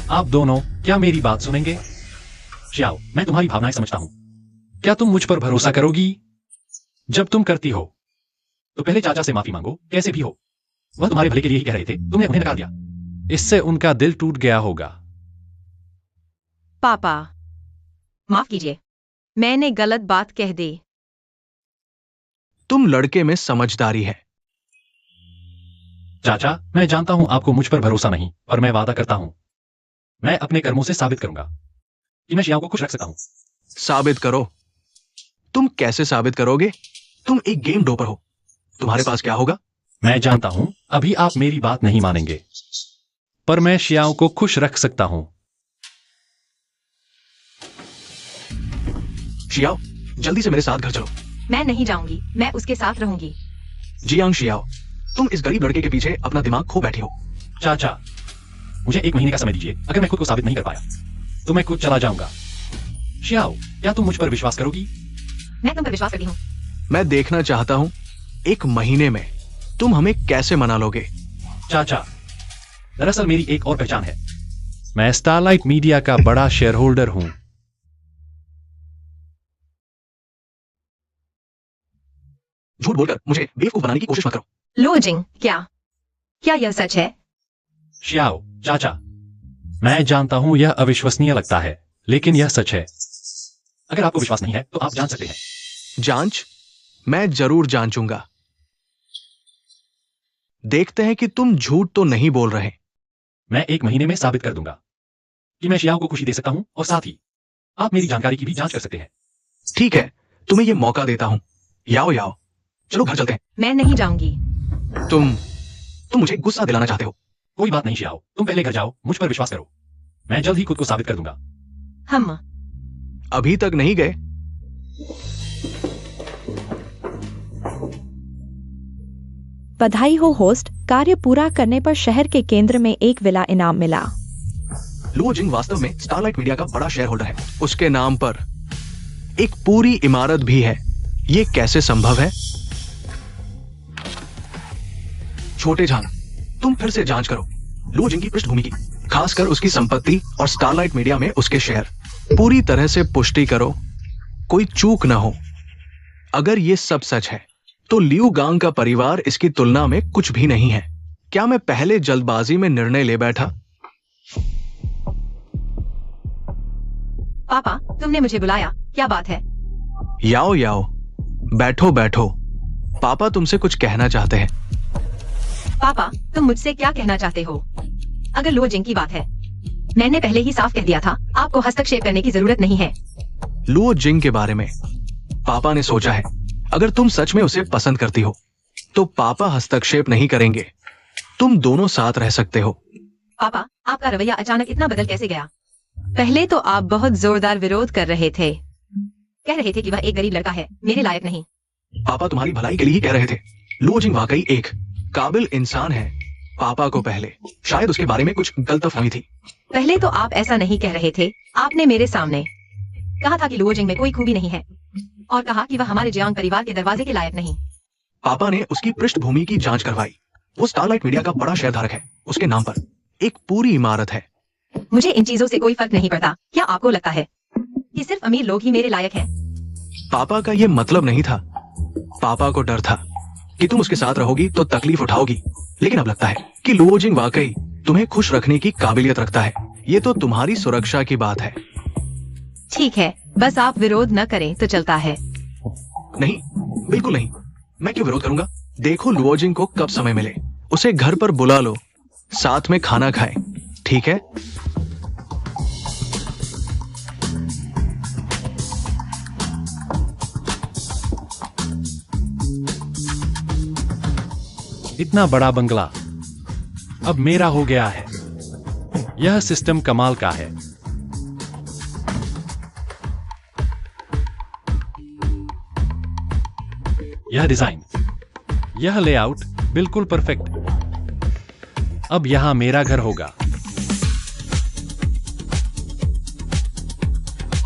आप दोनों क्या मेरी बात सुनेंगे? शियाओ, मैं तुम्हारी भावनाएं समझता हूं। क्या तुम मुझ पर भरोसा करोगी? जब तुम करती हो तो पहले चाचा से माफी मांगो, कैसे भी हो। वह तुम्हारे भले के लिए ही कह रहे थे, तुमने उन्हें नकार दिया। इससे उनका दिल टूट गया होगा। पापा, माफ कीजिए, मैंने गलत बात कह दी। तुम लड़के में समझदारी है। चाचा, मैं जानता हूं आपको मुझ पर भरोसा नहीं, पर मैं वादा करता हूं, मैं अपने कर्मों से साबित करूंगा कि मैं शियाओ को खुश रख सकता हूं। साबित करो। तुम कैसे साबित करोगे? तुम एक गेम डोपर हो। तुम्हारे पास क्या होगा? मैं जानता हूं अभी आप मेरी बात नहीं मानेंगे, पर मैं शियाओ को खुश रख सकता हूं। शियाओ, जल्दी से मेरे साथ घर चलो। मैं नहीं जाऊंगी, मैं उसके साथ रहूंगी। जियांग शियाओ, तुम इस गरीब लड़के के पीछे अपना दिमाग खो बैठी हो। चाचा, मुझे 1 महीने का समय दीजिए। अगर मैं खुद को साबित नहीं कर पाया तो मैं खुद चला जाऊंगा। शियाओ, क्या तुम मुझ पर विश्वास करोगी? मैं तुम पर विश्वास करती हूँ। मैं देखना चाहता हूं 1 महीने में तुम हमें कैसे मना लोगे। चाचा, दरअसल मेरी एक और पहचान है। मैं स्टारलाइट मीडिया का बड़ा शेयर होल्डर हूं। झूठ बोलकर मुझे बेवकूफ बनाने की कोशिश मत करो। लुओजिंग, क्या क्या यह सच है? शियाओ चाचा, मैं जानता हूं यह अविश्वसनीय लगता है, लेकिन यह सच है। अगर आपको विश्वास नहीं है तो आप जान सकते हैं। जांच? मैं जरूर जांचूंगा। देखते हैं कि तुम झूठ तो नहीं बोल रहे। मैं 1 महीने में साबित कर दूंगा कि मैं शियाओ को खुशी दे सकता हूं, और साथ ही आप मेरी जानकारी की भी जांच कर सकते हैं। ठीक है, तुम्हें यह मौका देता हूं। याओ याओ, चलो घर चलते हैं। मैं नहीं जाऊंगी। तुम मुझे गुस्सा दिलाना चाहते हो। कोई बात नहीं शियाओ, तुम पहले घर जाओ, मुझ पर विश्वास करो। मैं जल्द ही खुद को साबित कर दूंगा। हम अभी तक नहीं गए? बधाई हो होस्ट, कार्य पूरा करने पर शहर के केंद्र में एक विला इनाम मिला। लुओजिंग वास्तव में स्टारलाइट मीडिया का बड़ा शेयर होल्डर है। उसके नाम पर एक पूरी इमारत भी है। ये कैसे संभव है? छोटे जान, तुम फिर से जांच करो लुओजिंग की पृष्ठभूमि की, खासकर उसकी संपत्ति और स्टारलाइट मीडिया में उसके शेयर। पूरी तरह से पुष्टि करो, कोई चूक ना हो। अगर ये सब सच है तो लियू गांग का परिवार इसकी तुलना में कुछ भी नहीं है। क्या मैं पहले जल्दबाजी में निर्णय ले बैठा? पापा, तुमने मुझे बुलाया, क्या बात है? याओ याओ, बैठो बैठो। पापा तुमसे कुछ कहना चाहते हैं। पापा, तुम मुझसे क्या कहना चाहते हो? अगर लुओजिंग की बात है, मैंने पहले ही साफ कह दिया था, आपको हस्तक्षेप करने की जरूरत नहीं है। लुओजिंग के बारे में पापा ने सोचा है, अगर तुम सच में उसे पसंद करती हो तो पापा हस्तक्षेप नहीं करेंगे। तुम दोनों साथ रह सकते हो। पापा, आपका रवैया अचानक इतना बदल कैसे गया? पहले तो आप बहुत जोरदार विरोध कर रहे थे, कह रहे थे कि वह एक गरीब लड़का है, मेरे लायक नहीं। पापा तुम्हारी भलाई के लिए ही कह रहे थे। लुओजिंग वाकई एक काबिल इंसान है। पापा को पहले शायद उसके बारे में कुछ गलतफहमी थी। पहले तो आप ऐसा नहीं कह रहे थे। आपने मेरे सामने कहा था कि लुओजिंग में कोई खूबी नहीं है, और कहा कि वह हमारे जियांग परिवार के दरवाजे के लायक नहीं। पापा ने उसकी पृष्ठभूमि की जांच करवाई। वो स्टारलाइट मीडिया का बड़ा शेयरधारक है। उसके नाम पर एक पूरी इमारत है। मुझे इन चीजों से कोई फर्क नहीं पड़ता। क्या आपको लगता है कि सिर्फ अमीर लोग ही मेरे लायक हैं? पापा का ये मतलब नहीं था। पापा को डर था कि तुम उसके साथ रहोगी तो तकलीफ उठाओगी, लेकिन अब लगता है कि लुओजिंग वाकई तुम्हें खुश रखने की काबिलियत रखता है। ये तो तुम्हारी सुरक्षा की बात है। ठीक है, बस आप विरोध न करें तो चलता है। नहीं, बिल्कुल नहीं। मैं क्यों विरोध करूंगा? देखो लुओजिंग को कब समय मिले उसे घर पर बुला लो, साथ में खाना खाएं, ठीक है? इतना बड़ा बंगला अब मेरा हो गया है। यह सिस्टम कमाल का है। यह डिजाइन, यह लेआउट बिल्कुल परफेक्ट। अब यहां मेरा घर होगा।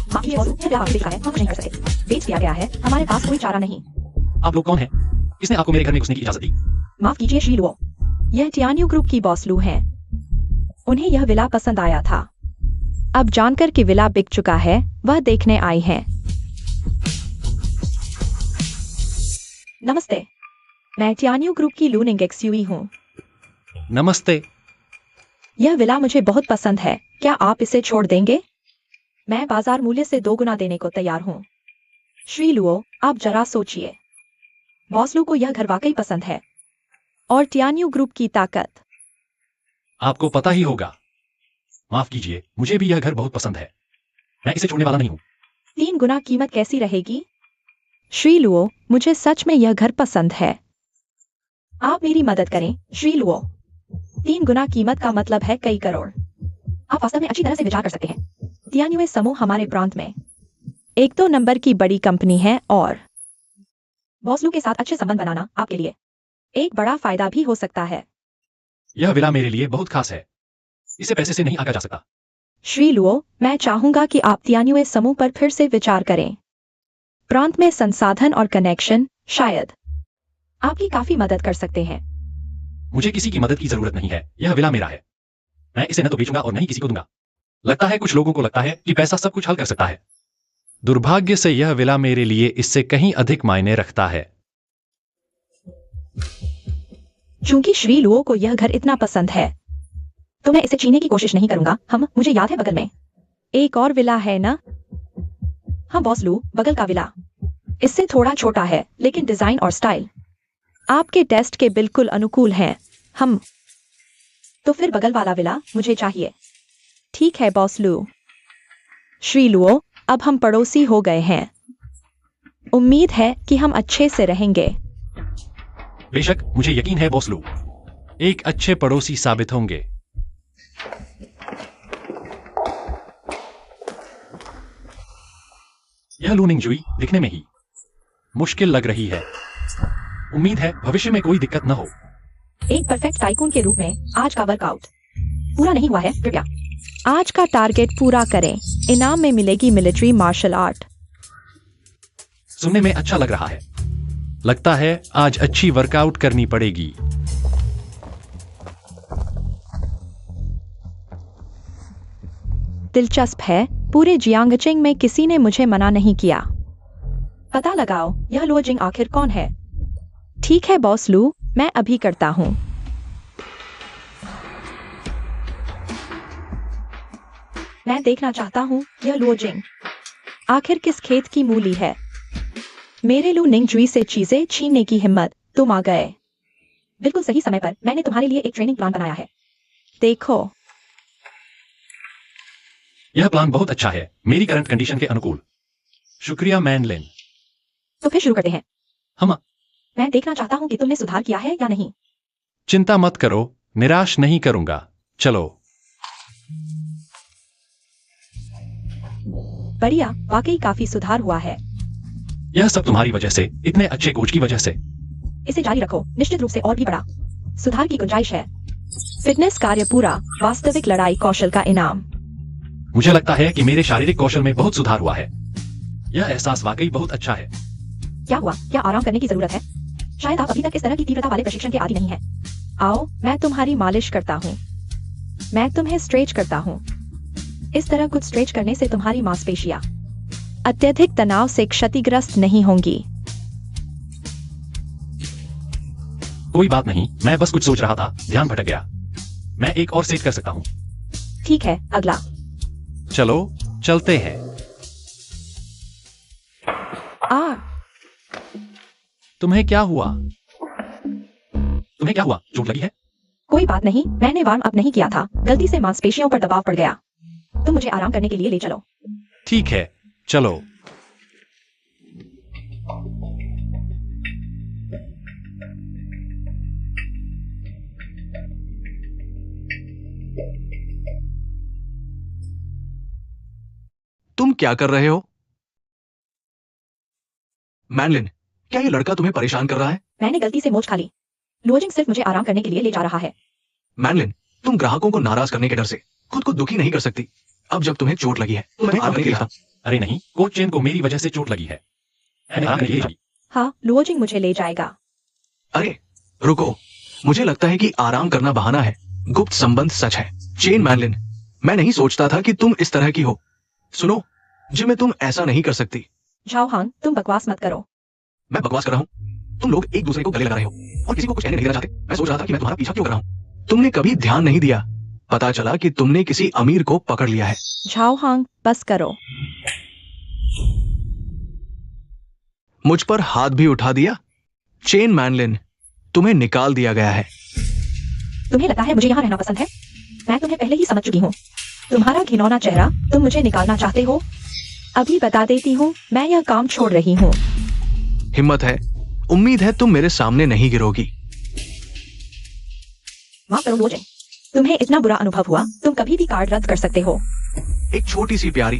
बाकी और लिखा है, हम कुछ नहीं कर सकते। बेच दिया गया है, हमारे पास कोई चारा नहीं। आप लोग कौन हैं? किसने आपको मेरे घर में घुसने की इजाजत दी? माफ कीजिए श्री लुओ, यह टियान्यू ग्रुप की बॉस लू हैं। उन्हें यह विला पसंद आया था। अब जानकर कि विला बिक चुका है, वह देखने आई हैं। नमस्ते, मैं टियान्यू ग्रुप की लू निंगेक्सुई हूँ। नमस्ते। यह विला मुझे बहुत पसंद है। क्या आप इसे छोड़ देंगे? मैं बाजार मूल्य से 2 गुना देने को तैयार हूँ। श्री लुओ, आप जरा सोचिए। बॉस लू को यह घर वाकई पसंद है, और टियान्यू ग्रुप की ताकत। आपको पता ही होगा। माफ कीजिए, मुझे भी यह घर बहुत पसंद है। मैं इसे छोड़ने वाला नहीं हूं। 3 गुना कीमत कैसी रहेगी? श्री लुओ, मुझे सच में यह घर पसंद है। आप मेरी मदद करें श्री लुओ। 3 गुना कीमत का मतलब है कई करोड़। आप वास्तव में अच्छी तरह से विचार कर सकते हैं। टियान्यू समूह हमारे प्रांत में 1-2 नंबर की बड़ी कंपनी है, और बॉस लू के साथ अच्छे संबंध बनाना आपके लिए एक बड़ा फायदा भी हो सकता है। यह विला मेरे लिए बहुत खास है। इसे पैसे से नहीं आंका जा सकता। श्री लुओ, मैं चाहूंगा कि आप टियान्यू समूह पर फिर से विचार करें। प्रांत में संसाधन और कनेक्शन शायद आपकी काफी मदद कर सकते हैं। मुझे किसी की मदद की जरूरत नहीं है। यह विला मेरा है। मैं इसे न तो बेचूंगा और न ही किसी को दूंगा। लगता है कुछ लोगों को लगता है कि पैसा सब कुछ हल कर सकता है। दुर्भाग्य से यह विला मेरे लिए इससे कहीं अधिक मायने रखता है। चूंकि श्री लुओ को यह घर इतना पसंद है तो मैं इसे छीनने की कोशिश नहीं करूंगा। मुझे याद है बगल में एक और विला है ना? हाँ बॉस लू, बगल का विला। इससे थोड़ा छोटा है लेकिन डिजाइन और स्टाइल आपके टेस्ट के बिल्कुल अनुकूल हैं। तो फिर बगल वाला विला मुझे चाहिए। ठीक है बॉस लू। श्री लुओ, अब हम पड़ोसी हो गए हैं। उम्मीद है कि हम अच्छे से रहेंगे। बेशक, मुझे यकीन है बॉस लू, एक अच्छे पड़ोसी साबित होंगे। यह लू निंगजुई दिखने में ही मुश्किल लग रही है। उम्मीद है भविष्य में कोई दिक्कत न हो। एक परफेक्ट टाइकून के रूप में आज का वर्कआउट पूरा नहीं हुआ है। कृपया आज का टारगेट पूरा करें। इनाम में मिलेगी मिलिट्री मार्शल आर्ट। सुनने में अच्छा लग रहा है। लगता है आज अच्छी वर्कआउट करनी पड़ेगी। दिलचस्प है, पूरे जियांगचिंग में किसी ने मुझे मना नहीं किया। पता लगाओ यह लुओजिंग आखिर कौन है। ठीक है बॉस लू, मैं अभी करता हूं। मैं देखना चाहता हूं यह लुओजिंग आखिर किस खेत की मूली है। मेरे लू निंगजुई से चीजें छीनने की हिम्मत। तुम आ गए बिल्कुल सही समय पर। मैंने तुम्हारे लिए एक ट्रेनिंग प्लान बनाया है। देखो, यह प्लान बहुत अच्छा है, मेरी करंट कंडीशन के अनुकूल। शुक्रिया मैनलिन। तो फिर शुरू करते हैं। हम मैं देखना चाहता हूं कि तुमने सुधार किया है या नहीं। चिंता मत करो, निराश नहीं करूंगा। चलो। बढ़िया, वाकई काफी सुधार हुआ है। यह सब तुम्हारी वजह से, इतने अच्छे कोच की वजह से। इसे जारी रखो, निश्चित रूप से और भी बड़ा सुधार की गुंजाइश है। फिटनेस कार्य पूरा, वास्तविक लड़ाई कौशल का इनाम। मुझे लगता है कि मेरे शारीरिक कौशल में बहुत सुधार हुआ है। यह एहसास वाकई बहुत अच्छा है। क्या हुआ? क्या आराम करने की जरूरत है? शायद आप अभी तक इस तरह की तीव्रता वाले प्रशिक्षण के आदी नहीं हैं। आओ, मैं तुम्हारी मालिश करता हूँ। मैं तुम्हें स्ट्रेच करता हूँ। इस तरह कुछ स्ट्रेच करने से तुम्हारी मांसपेशियां अत्यधिक तनाव से क्षतिग्रस्त नहीं होंगी। कोई बात नहीं, मैं बस कुछ सोच रहा था, ध्यान भटक गया। मैं एक और सेट कर सकता हूँ। ठीक है, अगला। चलो चलते हैं। तुम्हें क्या हुआ? तुम्हें क्या हुआ? चोट लगी है? कोई बात नहीं, मैंने वार्म अप नहीं किया था। गलती से मांसपेशियों पर दबाव पड़ गया। तुम मुझे आराम करने के लिए ले चलो। ठीक है, चलो। तुम क्या कर रहे हो? मैनलिन, क्या ये लड़का तुम्हें परेशान कर रहा है? मैंने गलती से मोच खा ली। लुओजिंग सिर्फ मुझे आराम करने के लिए ले जा रहा है। मैनलिन, तुम ग्राहकों को नाराज करने के डर से खुद को दुखी नहीं कर सकती। अब जब तुम्हें चोट लगी है तो मैं आराम करने के लिए था। अरे नहीं, कोच चेन को मेरी वजह से चोट लगी है। मैंने आराम करने के लिए जाई। हाँ, लुओजिंग मुझे ले जाएगा। अरे रुको, मुझे लगता है कि आराम करना बहाना है। गुप्त संबंध सच है। चेन मैनलिन, मैं नहीं सोचता था कि तुम इस तरह की हो। सुनो, जिम में तुम ऐसा नहीं कर सकती। झाओ हांग, तुम बकवास मत करो। मैं बकवास कर रहा हूँ? तुम लोग एक दूसरे को गले लगा रहे हो और किसी को कुछ कहने नहीं देना चाहते। मैं सोच रहा था कि मैं तुम्हारा पीछा क्यों कर रहा हूँ। तुमने कभी ध्यान नहीं दिया। पता चला कि तुमने किसी अमीर को पकड़ लिया है। झाओ हांग, बस करो। मुझ पर हाथ भी उठा दिया। चेन मैनलिन, तुम्हें निकाल दिया गया है। तुम्हें लगता है मुझे यहाँ रहना पसंद है? मैं तुम्हें पहले ही समझ चुकी हूँ। तुम्हारा घिनौना चेहरा, तुम मुझे निकालना चाहते हो। अभी बता देती हूँ, मैं यह काम छोड़ रही हूँ। हिम्मत है, उम्मीद है तुम मेरे सामने नहीं गिरोगी। माफ करो लुओजिंग, तुम्हें इतना बुरा अनुभव हुआ? तुम कभी भी कार्ड रद्द कर सकते हो। एक छोटी सी प्यारी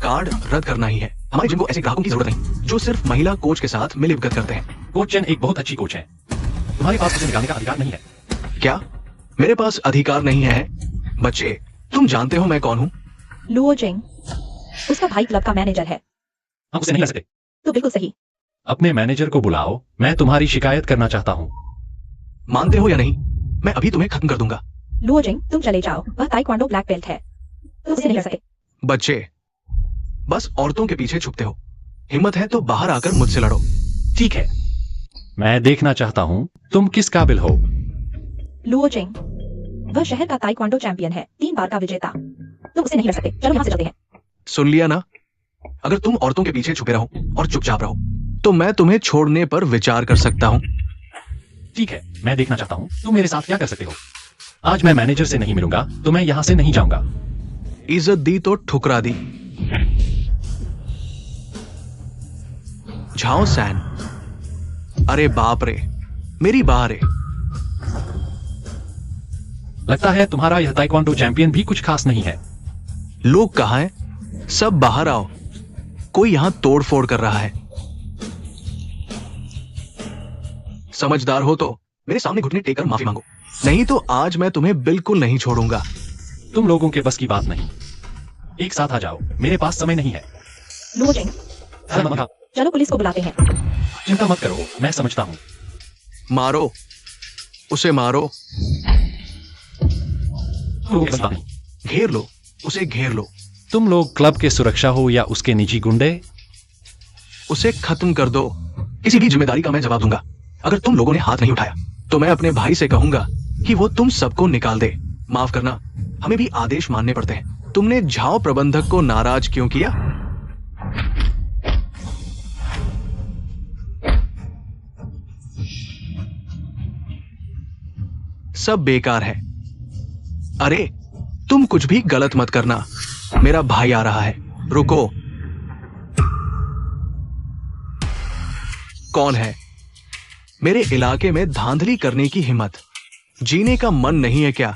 कार्ड रद्द करना ही है। हमारे जिम को ऐसे ग्राहकों की जरूरत नहीं जो सिर्फ महिला कोच के साथ मिलीभगत करते हैं। कोच चेन एक बहुत अच्छी कोच है। तुम्हारे पास उसे निकालने का अधिकार नहीं है। क्या मेरे पास अधिकार नहीं है? बच्चे, तुम जानते हो मैं कौन हूँ? लुओजिंग, उसका भाई क्लब का मैनेजर है। हम उसे नहीं ला सकते। तो बिल्कुल सही। अपने मैनेजर को बुलाओ, मैं तुम्हारी शिकायत करना चाहता हूँ। मानते हो या नहीं, मैं अभी तुम्हें खत्म कर दूंगा। लुओजिंग, तुम चले जाओ। वह ताइक्वांडो ब्लैक बेल्ट है। तुम उसे नहीं कर सकते। बच्चे, बस औरतों के पीछे छुपते हो। हिम्मत है तो बाहर आकर मुझसे लड़ो। ठीक है। मैं देखना चाहता हूँ तुम किस काबिल हो। लुओ जिंग, वह शहर का ताइक्वांडो चैंपियन है, 3 बार का विजेता। तुम उसे नहीं हरा सकते। चलो यहाँ से चलते हैं। सुन लिया ना? अगर तुम औरतों के पीछे छुपे रहो और चुपचाप रहो तो मैं तुम्हें छोड़ने पर विचार कर सकता हूँ। ठीक है, मैं देखना चाहता हूँ तुम मेरे साथ क्या कर सकते हो। आज मैं मैनेजर से नहीं मिलूंगा तो मैं यहाँ से नहीं जाऊंगा। इज्जत दी तो ठुकरा दी। झाओ सैन, अरे बाप रे, मेरी बाह रे। लगता है तुम्हारा यह ताइक्वांडो चैंपियन भी कुछ खास नहीं है। लोग कहाँ हैं? सब बाहर आओ, कोई यहां तोड़ फोड़ कर रहा है। समझदार हो तो मेरे सामने घुटने टेक कर माफी मांगो, नहीं तो आज मैं तुम्हें बिल्कुल नहीं छोड़ूंगा। तुम लोगों के बस की बात नहीं। एक साथ आ जाओ, मेरे पास समय नहीं है। लुओ जिंग, चलो पुलिस को बुलाते हैं। चिंता मत करो, मैं समझता हूँ। मारो उसे, मारो। घेर लो उसे, घेर लो। तुम लोग क्लब के सुरक्षा हो या उसके निजी गुंडे? उसे खत्म कर दो। किसी भी जिम्मेदारी का मैं जवाब दूंगा। अगर तुम लोगों ने हाथ नहीं उठाया तो मैं अपने भाई से कहूंगा कि वो तुम सबको निकाल दे। माफ करना, हमें भी आदेश मानने पड़ते हैं। तुमने झाओ प्रबंधक को नाराज क्यों किया? सब बेकार है। अरे तुम कुछ भी गलत मत करना, मेरा भाई आ रहा है। रुको। कौन है? मेरे इलाके में धांधली करने की हिम्मत? जीने का मन नहीं है क्या?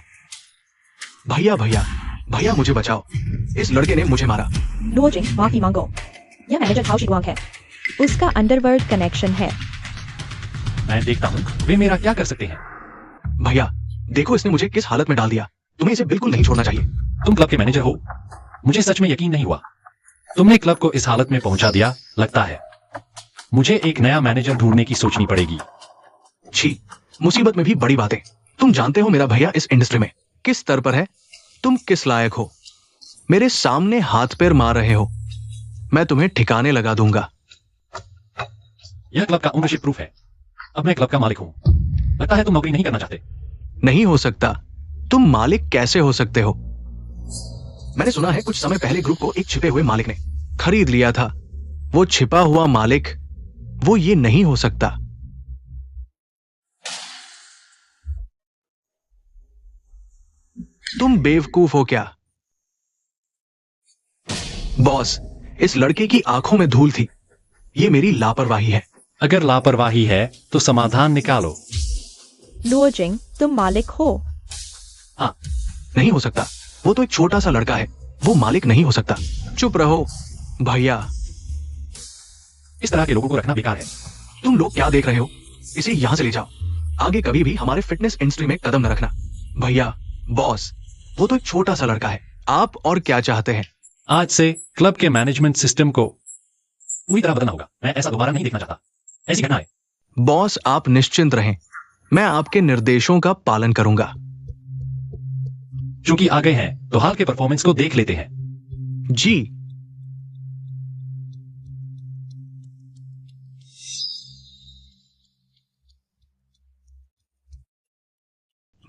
भैया भैया भैया, मुझे बचाओ, इस लड़के ने मुझे मारा। लुओ जिंग, माफी मांगो। यह मैनेजर झाओ शिगुआंग है, उसका अंडरवर्ल्ड कनेक्शन है। मैं देखता हूँ वे मेरा क्या कर सकते हैं। भैया देखो, इसने मुझे किस हालत में डाल दिया। तुम्हें इसे बिल्कुल नहीं छोड़ना चाहिए। तुम क्लब के मैनेजर हो, मुझे सच में यकीन नहीं हुआ। तुमने क्लब को इस हालत में पहुंचा दिया। लगता है मुझे एक नया मैनेजर ढूंढने की सोचनी पड़ेगी। छी, मुसीबत में भी बड़ी बातें। तुम जानते हो मेरा भैया इस इंडस्ट्री में किस स्तर पर है? तुम किस लायक हो? मेरे सामने हाथ पैर मार रहे हो। मैं तुम्हें ठिकाने लगा दूंगा। यह क्लब का ओनरशिप प्रूफ है। अब मैं क्लब का मालिक हूं। लगता है तुम नौकरी नहीं करना चाहते। नहीं हो सकता। तुम मालिक कैसे हो सकते हो? मैंने सुना है कुछ समय पहले ग्रुप को एक छिपे हुए मालिक ने खरीद लिया था। वो छिपा हुआ मालिक, वो ये नहीं हो सकता। तुम बेवकूफ हो क्या? बॉस, इस लड़के की आंखों में धूल थी। ये मेरी लापरवाही है। अगर लापरवाही है तो समाधान निकालो। लुओ जिंग, तुम मालिक हो। हाँ, नहीं हो सकता। वो तो एक छोटा सा लड़का है, वो मालिक नहीं हो सकता। चुप रहो भैया। इस तरह के लोगों को रखना बेकार है। तुम लोग क्या देख रहे हो? इसे यहां से ले जाओ। आगे कभी भी हमारे फिटनेस इंडस्ट्री में कदम न रखना। भैया, बॉस, वो तो एक छोटा सा लड़का है। आप और क्या चाहते हैं? आज से क्लब के मैनेजमेंट सिस्टम को पूरी तरह बदलना होगा। मैं ऐसा दोबारा नहीं देखना चाहता। ऐसी घटना है। बॉस, आप निश्चिंत रहें, मैं आपके निर्देशों का पालन करूंगा। चूंकि आ गए हैं तो हाल के परफॉर्मेंस को देख लेते हैं। जी।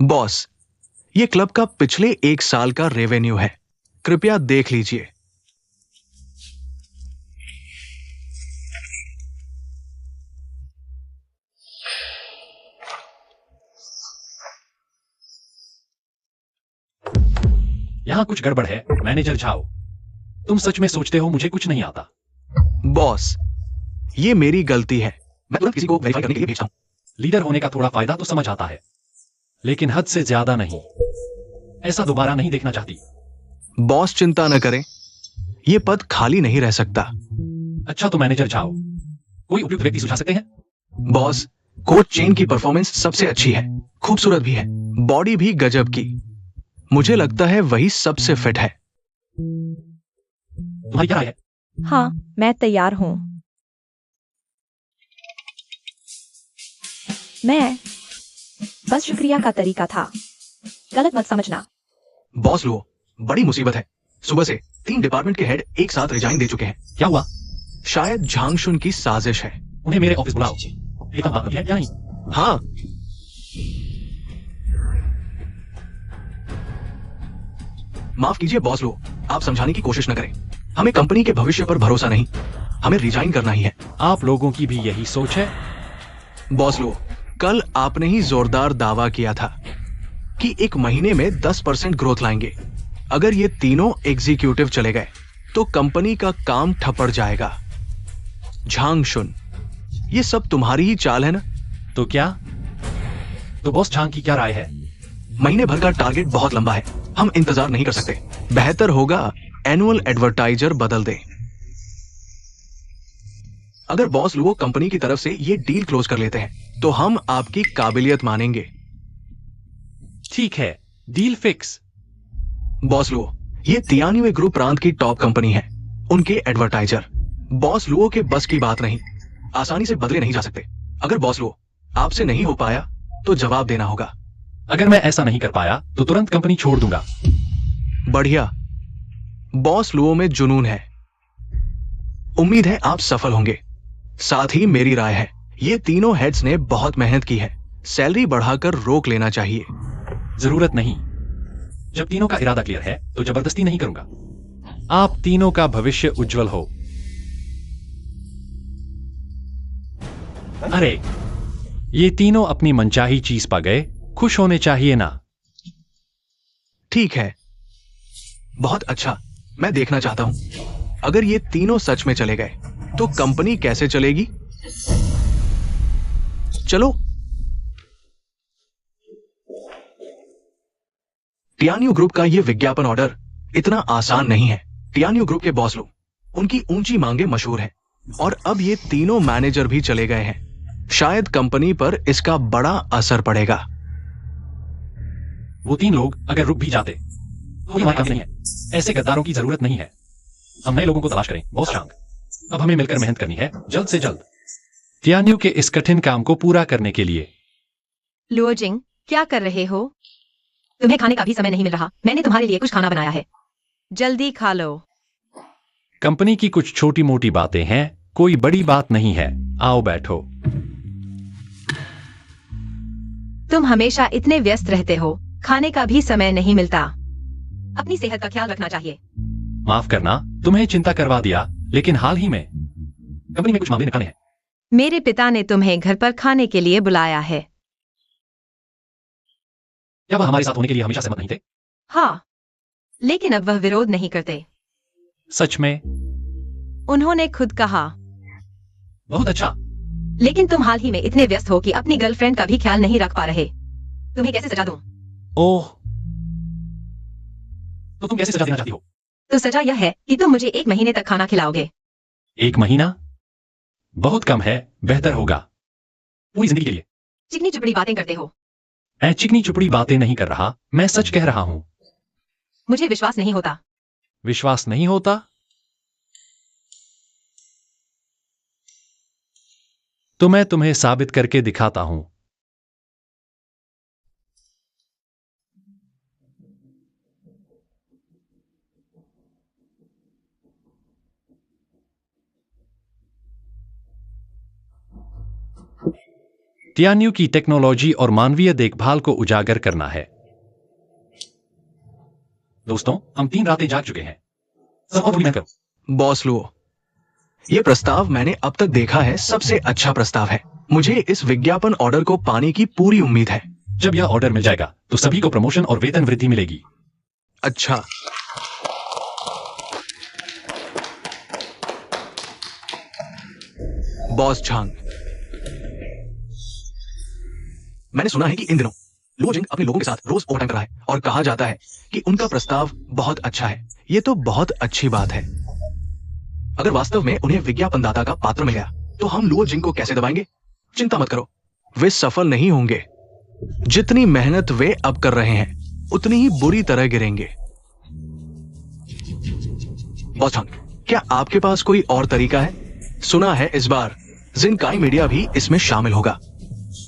बॉस, ये क्लब का पिछले 1 साल का रेवेन्यू है, कृपया देख लीजिए। यहां कुछ गड़बड़ है। मैनेजर झाओ, तुम सच में सोचते हो मुझे कुछ नहीं आता? बॉस, ये मेरी गलती है। मैं तुरंत किसी को वेरीफाई करने के लिए भेजता हूं। लीडर होने का थोड़ा फायदा तो समझ आता है, लेकिन हद से ज्यादा नहीं। ऐसा दोबारा नहीं देखना चाहती। बॉस, चिंता न करें, ये पद खाली नहीं रह सकता। अच्छा तो मैनेजर झाओ, कोई उपयुक्त व्यक्ति सुझा सकते हैं? बॉस, कोच चेन की परफॉर्मेंस सबसे अच्छी है, खूबसूरत भी है, बॉडी भी गजब की। मुझे लगता है वही सबसे फिट है। तुम्हारी क्या राय है? हाँ, मैं तैयार हूं। मैं बस शुक्रिया का तरीका था, गलत मत समझना। बॉस लो, बड़ी मुसीबत है। सुबह से 3 डिपार्टमेंट के हेड एक साथ रिजाइन दे चुके हैं। क्या हुआ? शायद झांगशुन की साजिश है। उन्हें मेरे ऑफिस बुलाओ। एक बात है या नहीं? हाँ, माफ कीजिए बॉस लो, आप समझाने की कोशिश न करें। हमें कंपनी के भविष्य पर भरोसा नहीं, हमें रिजाइन करना ही है। आप लोगों की भी यही सोच है? बॉस लो, कल आपने ही जोरदार दावा किया था कि एक महीने में 10% ग्रोथ लाएंगे। अगर ये तीनों एग्जीक्यूटिव चले गए तो कंपनी का काम ठप्पड़ जाएगा। झांग शुन, ये सब तुम्हारी ही चाल है ना? तो क्या? तो बॉस झांग की क्या राय है? महीने भर का टारगेट बहुत लंबा है, हम इंतजार नहीं कर सकते। बेहतर होगा एनुअल एडवर्टाइजर बदल दें। अगर बॉस लुओ कंपनी की तरफ से ये डील क्लोज कर लेते हैं तो हम आपकी काबिलियत मानेंगे। ठीक है, डील फिक्स। बॉस लुओ, ये तियान्युए ग्रुप प्रांत की टॉप कंपनी है, उनके एडवर्टाइजर बॉस लुओ के बस की बात नहीं, आसानी से बदले नहीं जा सकते। अगर बॉस लुओ आपसे नहीं हो पाया तो जवाब देना होगा। अगर मैं ऐसा नहीं कर पाया तो तुरंत कंपनी छोड़ दूंगा। बढ़िया, बॉस लुओ में जुनून है। उम्मीद है आप सफल होंगे। साथ ही मेरी राय है, ये तीनों हेड्स ने बहुत मेहनत की है, सैलरी बढ़ाकर रोक लेना चाहिए। जरूरत नहीं, जब तीनों का इरादा क्लियर है तो जबरदस्ती नहीं करूंगा। आप तीनों का भविष्य उज्जवल हो। अरे, ये तीनों अपनी मनचाही चीज पा गए, खुश होने चाहिए ना? ठीक है, बहुत अच्छा। मैं देखना चाहता हूं, अगर ये तीनों सच में चले गए तो कंपनी कैसे चलेगी। चलो। टियान्यू ग्रुप का ये विज्ञापन ऑर्डर इतना आसान नहीं है। टियान्यू ग्रुप के बॉस लोग, उनकी ऊंची मांगे मशहूर है और अब ये तीनों मैनेजर भी चले गए हैं। शायद कंपनी पर इसका बड़ा असर पड़ेगा। वो तीन लोग अगर रुक भी जाते तो ये हमारे काम नहीं है। ऐसे गद्दारों की जरूरत नहीं है। हम नए लोगों को तलाश करें बॉस झांग। अब हमें मिलकर मेहनत करनी है, जल्द से जल्द। तियान्यू के इस कठिन काम को पूरा करने के लिए। लुओजिंग, क्या कर रहे हो? तुम्हें खाने का भी समय नहीं मिल रहा। मैंने तुम्हारे लिए कुछ खाना बनाया है, जल्दी खा लो। कंपनी की कुछ छोटी मोटी बातें हैं, कोई बड़ी बात नहीं है। आओ बैठो। तुम हमेशा इतने व्यस्त रहते हो, खाने का भी समय नहीं मिलता। अपनी सेहत का ख्याल रखना चाहिए। माफ करना, तुम्हें चिंता करवा दिया, लेकिन हाल ही में कंपनी में कुछ मामले निकाले हैं। मेरे पिता ने तुम्हें घर पर खाने के लिए बुलाया है। क्या वह हमारे साथ होने के लिए हमेशा सहमत नहीं थे? हाँ, लेकिन अब वह विरोध नहीं करते। सच में? उन्होंने खुद कहा। बहुत अच्छा। लेकिन तुम हाल ही में इतने व्यस्त हो कि अपनी गर्लफ्रेंड का भी ख्याल नहीं रख पा रहे। तुम्हें कैसे सजा दूं? ओह, तो तुम कैसे सजा देना चाहती हो? तो सजा यह है कि तुम मुझे 1 महीने तक खाना खिलाओगे। 1 महीना बहुत कम है, बेहतर होगा पूरी जिंदगी के लिए। चिकनी चुपड़ी बातें करते हो। मैं चिकनी चुपड़ी बातें नहीं कर रहा, मैं सच कह रहा हूं। मुझे विश्वास नहीं होता। विश्वास नहीं होता? तो मैं तुम्हें साबित करके दिखाता हूं। तियान्यू की टेक्नोलॉजी और मानवीय देखभाल को उजागर करना है। दोस्तों, हम 3 रातें जाग चुके हैं। सब और थोड़ी मेहनत करो। बॉस लुओ, ये प्रस्ताव मैंने अब तक देखा है सबसे अच्छा प्रस्ताव है। मुझे इस विज्ञापन ऑर्डर को पाने की पूरी उम्मीद है। जब यह ऑर्डर मिल जाएगा तो सभी को प्रमोशन और वेतन वृद्धि मिलेगी। अच्छा, बॉस झांग, मैंने सुना है कि इन दिनों लुओजिंग अपने लोगों के साथ रोज ओवरटाइम कर रहा है और कहा जाता है कि उनका प्रस्ताव बहुत अच्छा है। ये तो बहुत अच्छी बात है। अगर वास्तव में उन्हें विज्ञापनदाता का पात्र मिल गया तो हम लुओजिंग को कैसे दबाएंगे? चिंता मत करो, वे सफल नहीं होंगे। जितनी मेहनत वे अब कर रहे हैं उतनी ही बुरी तरह गिरेंगे। बॉस झांग, क्या आपके पास कोई और तरीका है? सुना है इस बार जिनकाई मीडिया भी इसमें शामिल होगा।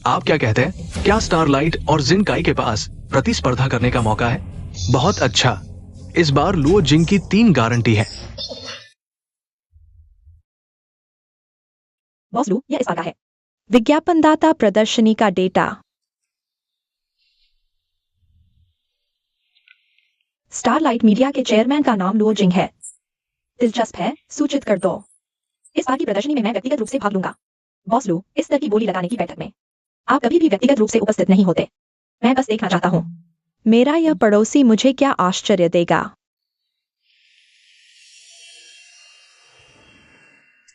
आप क्या कहते हैं? क्या स्टारलाइट और जिनकाई के पास प्रतिस्पर्धा करने का मौका है? बहुत अच्छा, इस बार लुओ जिंग की 3 गारंटी है। बॉस लू, यह इस बात का है। विज्ञापनदाता प्रदर्शनी का डेटा। स्टारलाइट मीडिया के चेयरमैन का नाम लुओ जिंग है। दिलचस्प है, सूचित कर दो। इस बार की प्रदर्शनी में मैं व्यक्तिगत रूप से भाग लूंगा। बॉस लू, इस तरह की बोली लगाने की बैठक में आप कभी भी व्यक्तिगत रूप से उपस्थित नहीं होते। मैं बस देखना चाहता हूँ। मेरा यह पड़ोसी मुझे क्या आश्चर्य देगा।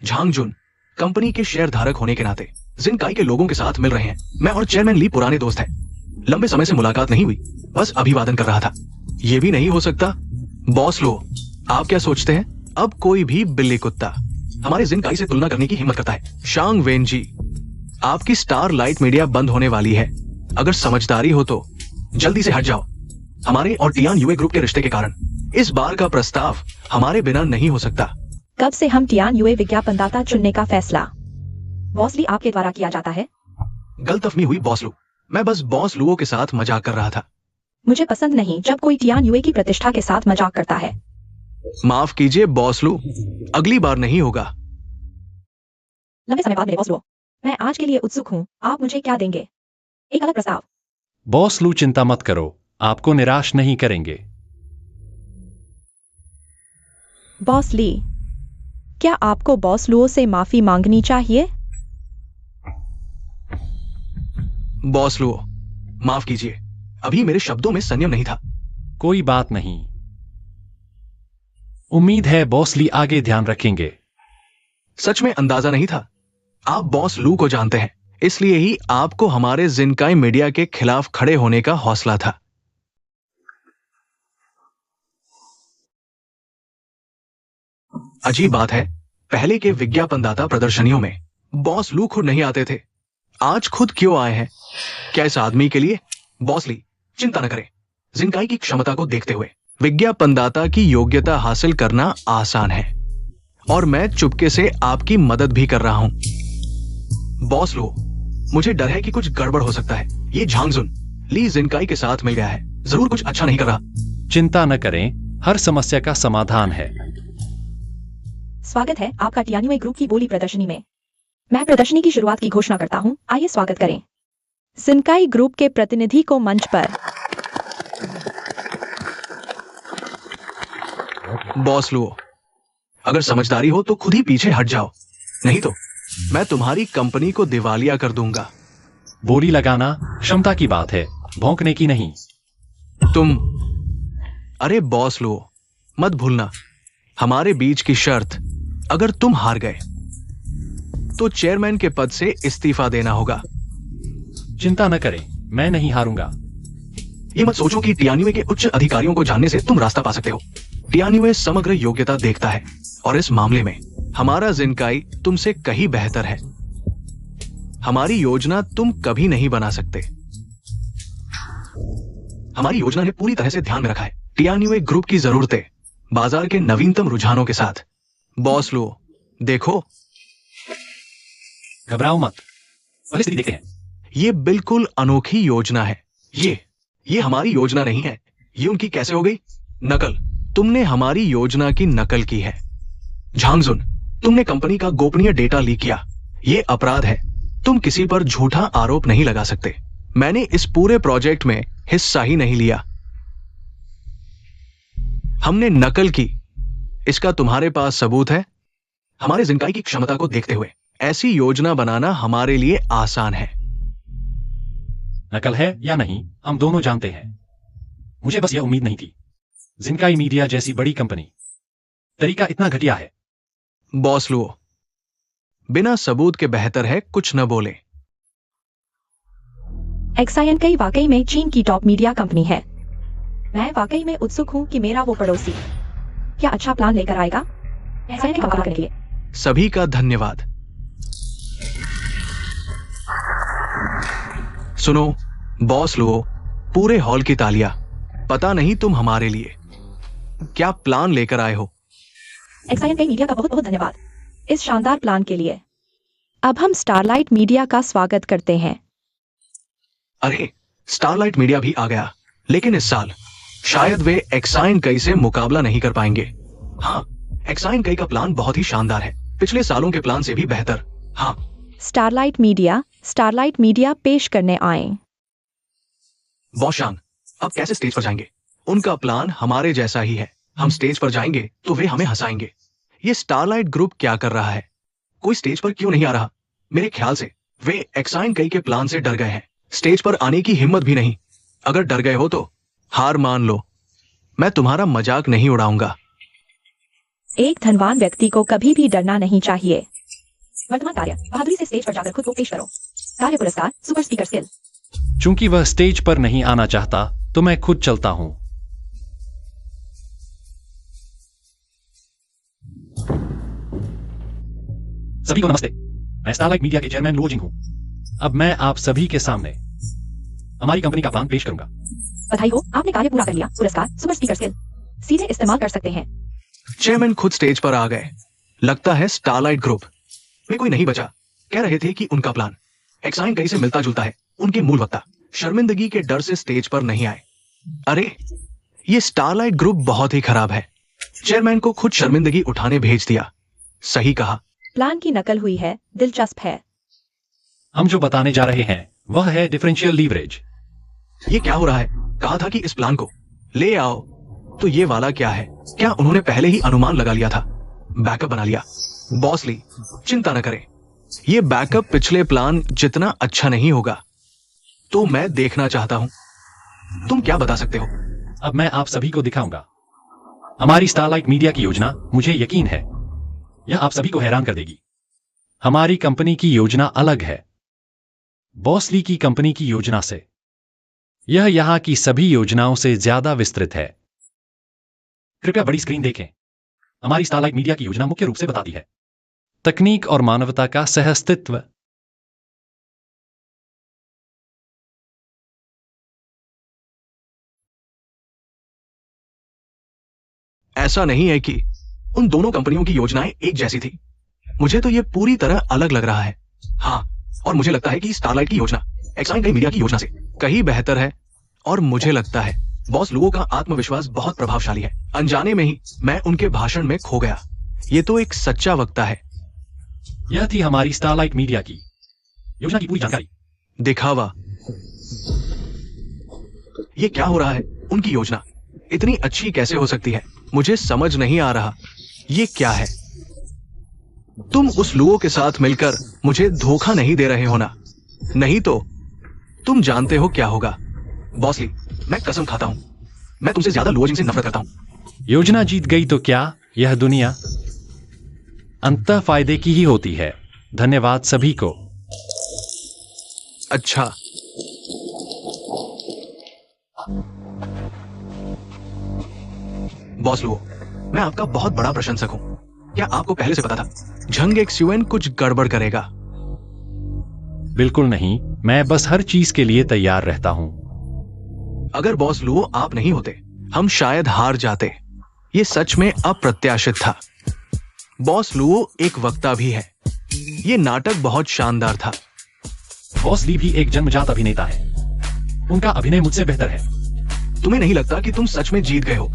झांग जुन कंपनी के शेयर धारक होने के नाते जिनकाई के लोगों के साथ मिल रहे हैं। मैं और चेयरमैन ली पुराने दोस्त हैं। लंबे समय से मुलाकात नहीं हुई, बस अभिवादन कर रहा था। यह भी नहीं हो सकता। बॉस लो, आप क्या सोचते हैं? अब कोई भी बिल्ली कुत्ता हमारे जिनकाई से तुलना करने की हिम्मत करता है। शांग वेन जी, आपकी स्टार लाइट मीडिया बंद होने वाली है। अगर समझदारी हो तो जल्दी से हट जाओ। हमारे और टियान यूए ग्रुप के रिश्ते के कारण इस बार का प्रस्ताव हमारे बिना नहीं हो सकता। कब से हम टियान यूए विज्ञापनदाता चुनने का फैसला बॉस ली आपके द्वारा किया जाता है? गलतफहमी हुई बॉस लू। मैं बस बॉस लुओ के साथ मजाक कर रहा था। मुझे पसंद नहीं जब कोई टियान यूए की प्रतिष्ठा के साथ मजाक करता है। माफ कीजिए बॉस लू, अगली बार नहीं होगा। लंबे समय बाद मेरे बॉस लुओ, मैं आज के लिए उत्सुक हूँ। आप मुझे क्या देंगे? एक अलग प्रस्ताव। बॉस लू, चिंता मत करो, आपको निराश नहीं करेंगे। बॉस ली, क्या आपको बॉस लुओ से माफी मांगनी चाहिए? बॉस लुओ, माफ कीजिए, अभी मेरे शब्दों में संयम नहीं था। कोई बात नहीं, उम्मीद है बॉस ली आगे ध्यान रखेंगे। सच में अंदाजा नहीं था। आप बॉस लू को जानते हैं, इसलिए ही आपको हमारे जिनकाई मीडिया के खिलाफ खड़े होने का हौसला था। अजीब बात है, पहले के विज्ञापनदाता प्रदर्शनियों में बॉस लू खुद नहीं आते थे। आज खुद क्यों आए हैं? क्या इस आदमी के लिए? बॉस ली, चिंता न करें। जिनकाई की क्षमता को देखते हुए विज्ञापनदाता की योग्यता हासिल करना आसान है और मैं चुपके से आपकी मदद भी कर रहा हूं। बॉस लो, मुझे डर है कि कुछ गड़बड़ हो सकता है। ये झांगजुन ली जिनकाई के साथ मिल गया है, जरूर कुछ अच्छा नहीं कर रहा। चिंता न करें, हर समस्या का समाधान है। स्वागत है आपका टियान यूए ग्रुप की बोली प्रदर्शनी में। मैं प्रदर्शनी की शुरुआत की घोषणा करता हूं। आइए स्वागत करें जिनकाई ग्रुप के प्रतिनिधि को मंच पर। बॉस लो, अगर समझदारी हो तो खुद ही पीछे हट जाओ, नहीं तो मैं तुम्हारी कंपनी को दिवालिया कर दूंगा। बोली लगाना क्षमता की बात है, भौंकने की नहीं। अरे बॉस लो, मत भूलना हमारे बीच की शर्त। अगर तुम हार गए तो चेयरमैन के पद से इस्तीफा देना होगा। चिंता न करें, मैं नहीं हारूंगा। ये मत सोचो कि टियान्युए के उच्च अधिकारियों को जानने से तुम रास्ता पा सकते हो। टियान्युए समग्र योग्यता देखता है और इस मामले में हमारा जिनकाई तुमसे कहीं बेहतर है। हमारी योजना तुम कभी नहीं बना सकते। हमारी योजना ने पूरी तरह से ध्यान में रखा है टियान्युए ग्रुप की जरूरतें बाजार के नवीनतम रुझानों के साथ। बॉस लो, देखो, घबराओ मत, पहले स्थिति देखते हैं। ये बिल्कुल अनोखी योजना है। ये हमारी योजना नहीं है। ये उनकी कैसे हो गई? नकल। तुमने हमारी योजना की नकल की है। झांगजुन, तुमने कंपनी का गोपनीय डेटा लीक किया। ये अपराध है। तुम किसी पर झूठा आरोप नहीं लगा सकते। मैंने इस पूरे प्रोजेक्ट में हिस्सा ही नहीं लिया। हमने नकल की, इसका तुम्हारे पास सबूत है? हमारे जिनकाई की क्षमता को देखते हुए ऐसी योजना बनाना हमारे लिए आसान है। नकल है या नहीं, हम दोनों जानते हैं। मुझे बस यह उम्मीद नहीं थी। जिनकाई मीडिया जैसी बड़ी कंपनी, तरीका इतना घटिया है। बॉस लुओ, बिना सबूत के बेहतर है कुछ न बोले। एक्सायनकाई वाकई में चीन की टॉप मीडिया कंपनी है। मैं वाकई में उत्सुक हूं कि मेरा वो पड़ोसी क्या अच्छा प्लान लेकर आएगा एक्सायनकाई का मुकाबला करने के लिए। सभी का धन्यवाद। सुनो बॉस लुओ, पूरे हॉल की तालियां। पता नहीं तुम हमारे लिए क्या प्लान लेकर आए हो। एक्सायनकाई मीडिया का बहुत बहुत धन्यवाद इस शानदार प्लान के लिए। अब हम स्टारलाइट मीडिया का स्वागत करते हैं। अरे, स्टारलाइट मीडिया भी आ गया, लेकिन इस साल शायद वे एक्सायनकाई से मुकाबला नहीं कर पाएंगे। हाँ, एक्सायनकाई का प्लान बहुत ही शानदार है, पिछले सालों के प्लान से भी बेहतर। हाँ, स्टारलाइट मीडिया पेश करने आए। बॉस शान, अब कैसे स्टेज पर जाएंगे? उनका प्लान हमारे जैसा ही है। हम स्टेज पर जाएंगे तो वे हमें हंसाएंगे। ये स्टारलाइट ग्रुप क्या कर रहा है? कोई स्टेज पर क्यों नहीं आ रहा? मेरे ख्याल से वे एक्साइन कई के प्लान से डर गए हैं। स्टेज पर आने की हिम्मत भी नहीं। अगर डर गए हो तो हार मान लो। मैं तुम्हारा मजाक नहीं उड़ाऊंगा। एक धनवान व्यक्ति को कभी भी डरना नहीं चाहिए। वर्तमान कार्य, बहादुरी से स्टेज पर जाकर खुद को पेश करो। कार्य पुरस्कार, सुपर स्पीकर स्किल। चूंकि वह स्टेज पर नहीं आना चाहता तो मैं खुद चलता हूं। सभी को नमस्ते। मैं स्टारलाइट मीडिया के चेयरमैन लुओ जिंग हूं। अब मैं आप सभी के सामने हमारी कंपनी का प्लान पेश करूंगा। बधाई हो, आपने कार्य पूरा कर लिया। पुरस्कार, सुपर स्पीकर स्किल। सीधे इस्तेमाल कर सकते हैं। चेयरमैन खुद स्टेज पर आ गए। लगता है स्टारलाइट ग्रुप में कोई नहीं बचा। कह रहे थे कि उनका प्लान एक्साइन कई से मिलता जुलता है। उनके मूल वक्ता शर्मिंदगी के डर से स्टेज पर नहीं आए। अरे, ये स्टारलाइट ग्रुप बहुत ही खराब है। चेयरमैन को खुद शर्मिंदगी उठाने भेज दिया। सही कहा। प्लान की नकल हुई है, दिलचस्प है। हम जो बताने जा रहे हैं वह है डिफरेंशियल लीवरेज। ये क्या हो रहा है? कहा था कि इस प्लान को ले आओ। तो ये वाला क्या है? क्या उन्होंने पहले ही अनुमान लगा लिया था? बैकअप बना लिया। बॉस ली, चिंता न करें। ये बैकअप पिछले प्लान जितना अच्छा नहीं होगा। तो मैं देखना चाहता हूं तुम क्या बता सकते हो। अब मैं आप सभी को दिखाऊंगा हमारी स्टारलाइट मीडिया की योजना। मुझे यकीन है यह आप सभी को हैरान कर देगी। हमारी कंपनी की योजना अलग है बॉस ली की कंपनी की योजना से। यह यहां की सभी योजनाओं से ज्यादा विस्तृत है। कृपया बड़ी स्क्रीन देखें। हमारी स्टारलाइट मीडिया की योजना मुख्य रूप से बताती है तकनीक और मानवता का सहअस्तित्व। ऐसा नहीं है कि उन दोनों कंपनियों की योजनाएं एक जैसी थी। मुझे तो ये पूरी तरह अलग लग रहा है। हाँ, और मुझे लगता है कि स्टारलाइट की योजना एक्साइन कई मीडिया की योजना से कहीं बेहतर है। और मुझे लगता है बॉस लुओ का आत्मविश्वास बहुत प्रभावशाली है। अनजाने में ही मैं उनके भाषण में खो गया। ये तो एक सच्चा वक्ता है। यह थी हमारी स्टारलाइट मीडिया की योजना की पूरी जानकारी। दिखावा। ये क्या हो रहा है? उनकी योजना इतनी अच्छी कैसे हो सकती है? मुझे समझ नहीं आ रहा। ये क्या है? तुम उस लुओ के साथ मिलकर मुझे धोखा नहीं दे रहे हो ना? नहीं तो तुम जानते हो क्या होगा। बॉस ली, मैं कसम खाता हूं मैं तुमसे ज्यादा लुओ जिंग से नफरत करता हूं। योजना जीत गई तो क्या यह दुनिया अंततः फायदे की ही होती है। धन्यवाद सभी को। अच्छा, बॉस लुओ, मैं आपका बहुत बड़ा प्रशंसक हूं। क्या आपको पहले से पता था झंग एक्सयूएन कुछ गड़बड़ करेगा? बिल्कुल नहीं, मैं बस हर चीज के लिए तैयार रहता हूं। अगर बॉस लुओ आप नहीं होते हम शायद हार जाते। ये सच में अप्रत्याशित था। बॉस लुओ एक वक्ता भी है। ये नाटक बहुत शानदार था। बॉस ली भी एक जन्मजात अभिनेता है। उनका अभिनय मुझसे बेहतर है। तुम्हें नहीं लगता कि तुम सच में जीत गए हो?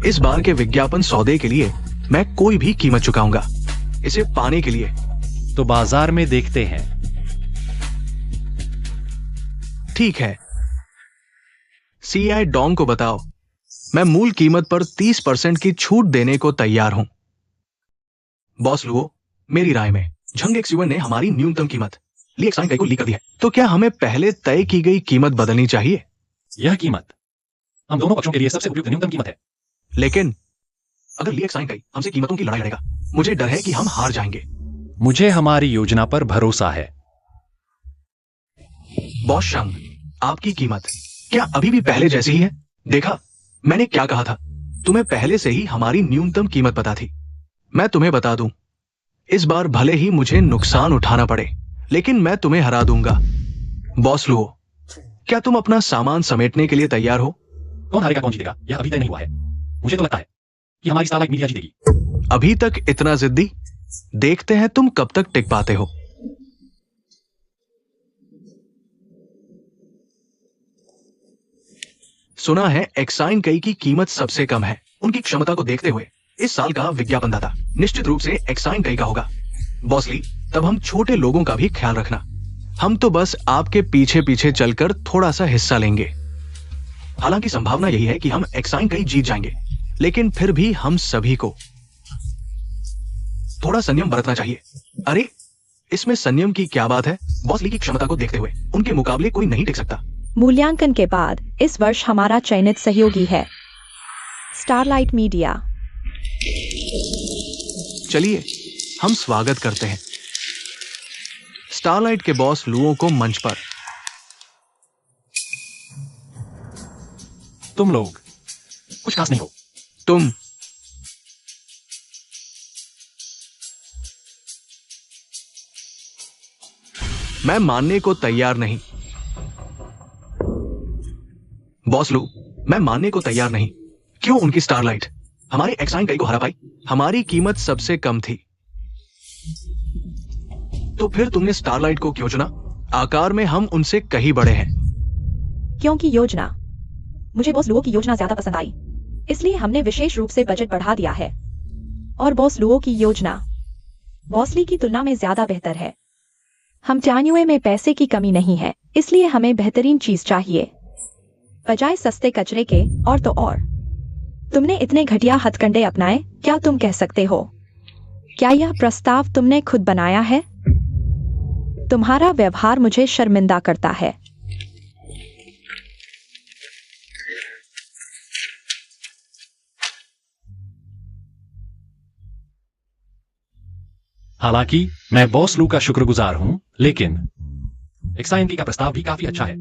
इस बार के विज्ञापन सौदे के लिए मैं कोई भी कीमत चुकाऊंगा इसे पाने के लिए। तो बाजार में देखते हैं। ठीक है, सीआई डोंग को बताओ मैं मूल कीमत पर 30% की छूट देने को तैयार हूं। बॉस लुओ, मेरी राय में झंग एक्सयूएन ने हमारी न्यूनतम कीमत ली एक्साइन कई को लीक कर दी है। तो क्या हमें पहले तय की गई कीमत बदलनी चाहिए? यह कीमत हम दोनों पक्षों के लिए सबसे उपयुक्त न्यूनतम कीमत है। लेकिन अगर ली एक्साइन कई हमसे कीमतों की लड़ाई लड़ेगा, मुझे डर है कि हम हार जाएंगे। मुझे हमारी योजना पर भरोसा है। बॉस शंग, आपकी कीमत क्या अभी भी पहले जैसी ही है? देखा मैंने क्या कहा था? तुम्हें पहले से ही हमारी न्यूनतम कीमत पता थी। मैं तुम्हें बता दूं, इस बार भले ही मुझे नुकसान उठाना पड़े, लेकिन मैं तुम्हें हरा दूंगा। बॉस लुओ, क्या तुम अपना सामान समेटने के लिए तैयार हो? कौन हारेगा कौन जीतेगा यह अभी तय नहीं हुआ है। मुझे तो लगता है कि हमारी स्टारलाइट मीडिया जीतेगी। अभी तक इतना जिद्दी? देखते हैं तुम कब तक टिक पाते हो। सुना है एक्साइन कई की कीमत सबसे कम है। उनकी क्षमता को देखते हुए इस साल का विज्ञापनदाता निश्चित रूप से एक्साइन कई का होगा। बॉस ली, तब हम छोटे लोगों का भी ख्याल रखना। हम तो बस आपके पीछे पीछे चलकर थोड़ा सा हिस्सा लेंगे। हालांकि संभावना यही है कि हम एक्साइन कई जीत जाएंगे, लेकिन फिर भी हम सभी को थोड़ा संयम बरतना चाहिए। अरे इसमें संयम की क्या बात है? बॉस ली की क्षमता को देखते हुए उनके मुकाबले कोई नहीं टिक सकता। मूल्यांकन के बाद इस वर्ष हमारा चयनित सहयोगी है स्टारलाइट मीडिया। चलिए हम स्वागत करते हैं स्टारलाइट के बॉस लुओ को मंच पर। तुम लोग कुछ खास नहीं हो। तुम मैं मानने को तैयार नहीं। बॉस लू, मैं मानने को तैयार नहीं। क्यों उनकी स्टारलाइट हमारे एक्साइन कई को हरा पाई? हमारी कीमत सबसे कम थी, तो फिर तुमने स्टारलाइट को क्यों चुना? आकार में हम उनसे कहीं बड़े हैं। क्योंकि योजना, मुझे बॉस लुओ की योजना ज्यादा पसंद आई, इसलिए हमने विशेष रूप से बजट बढ़ा दिया है। और बॉस लुओ की योजना बॉस ली की तुलना में ज्यादा बेहतर है। हम जानुए में पैसे की कमी नहीं है, इसलिए हमें बेहतरीन चीज चाहिए बजाय सस्ते कचरे के। और तो और, तुमने इतने घटिया हथकंडे अपनाए, क्या तुम कह सकते हो? क्या यह प्रस्ताव तुमने खुद बनाया है? तुम्हारा व्यवहार मुझे शर्मिंदा करता है। हालांकि मैं बॉस लू का शुक्रगुजार हूं, लेकिन एक्साइन का प्रस्ताव भी काफी अच्छा है।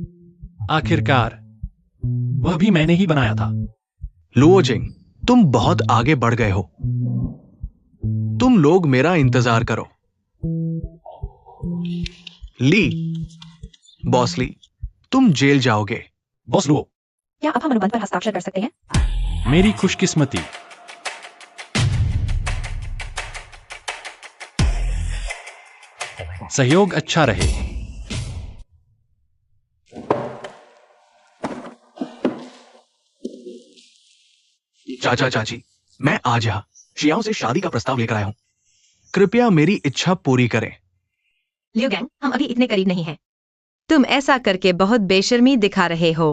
आखिरकार वह भी मैंने ही बनाया था। लुओ जिंग, तुम बहुत आगे बढ़ गए हो। तुम लोग मेरा इंतजार करो। ली, बॉस ली, तुम जेल जाओगे। बॉस लू, क्या अब हम अनुबंध पर हस्ताक्षर कर सकते हैं? मेरी खुशकिस्मती। सहयोग अच्छा रहे। चाचा चाची, मैं आज यहाँ शियाओ से शादी का प्रस्ताव लेकर आया हूँ। कृपया मेरी इच्छा पूरी करें। लियो गैंग, हम अभी इतने करीब नहीं हैं। तुम ऐसा करके बहुत बेशर्मी दिखा रहे हो।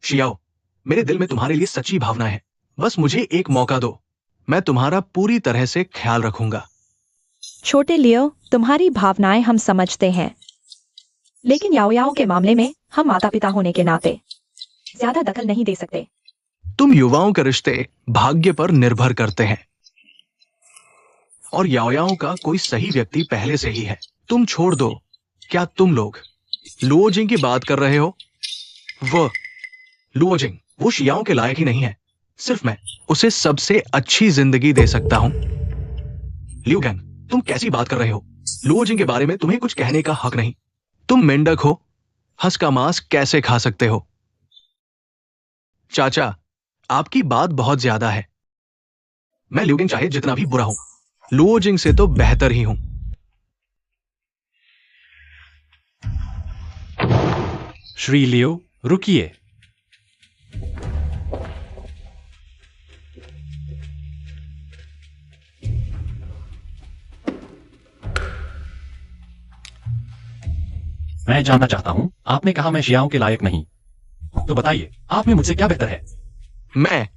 शियाओ, मेरे दिल में तुम्हारे लिए सच्ची भावना है। बस मुझे एक मौका दो, मैं तुम्हारा पूरी तरह से ख्याल रखूंगा। छोटे लियो, तुम्हारी भावनाएं हम समझते हैं, लेकिन याओ याओ के मामले में हम माता पिता होने के नाते ज्यादा दखल नहीं दे सकते। तुम युवाओं के रिश्ते भाग्य पर निर्भर करते हैं, और याओ याओ का कोई सही व्यक्ति पहले से ही है। तुम छोड़ दो। क्या तुम लोग लुओ जिंग की बात कर रहे हो? वो लुओ जिंग, वो शियाओं के लायक ही नहीं है। सिर्फ मैं उसे सबसे अच्छी जिंदगी दे सकता हूं। लियो गैंग, तुम कैसी बात कर रहे हो? लुओ जिंग के बारे में तुम्हें कुछ कहने का हक नहीं। तुम मेंढक हो, हंस का मांस कैसे खा सकते हो? चाचा, आपकी बात बहुत ज्यादा है। मैं लियो जिंग चाहे जितना भी बुरा हूं, लुओ जिंग से तो बेहतर ही हूं। श्री लियो, रुकिए। मैं जानना चाहता हूं, आपने कहा मैं शियाओं के लायक नहीं, तो बताइए आप में मुझसे क्या बेहतर है? मैं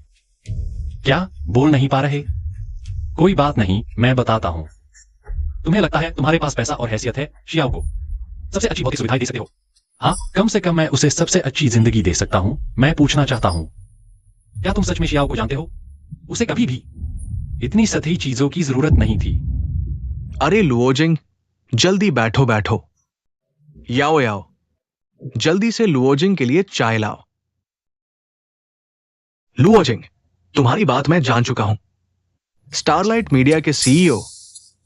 क्या बोल नहीं पा रहे? कोई बात नहीं, मैं बताता हूं। तुम्हें लगता है तुम्हारे पास पैसा और हैसियत है शियाओ को सबसे अच्छी भौतिक सुविधाएं दे सकते हो? हाँ, कम से कम मैं उसे सबसे अच्छी जिंदगी दे सकता हूं। मैं पूछना चाहता हूं, क्या तुम सच में शियाओ को जानते हो? उसे कभी भी इतनी सतही चीजों की जरूरत नहीं थी। अरे लुओ जिंग, जल्दी बैठो बैठो। याओ याओ, जल्दी से लुओ जिंग के लिए चाय लाओ। लुओ जिंग, तुम्हारी बात मैं जान चुका हूं। स्टारलाइट मीडिया के सीईओ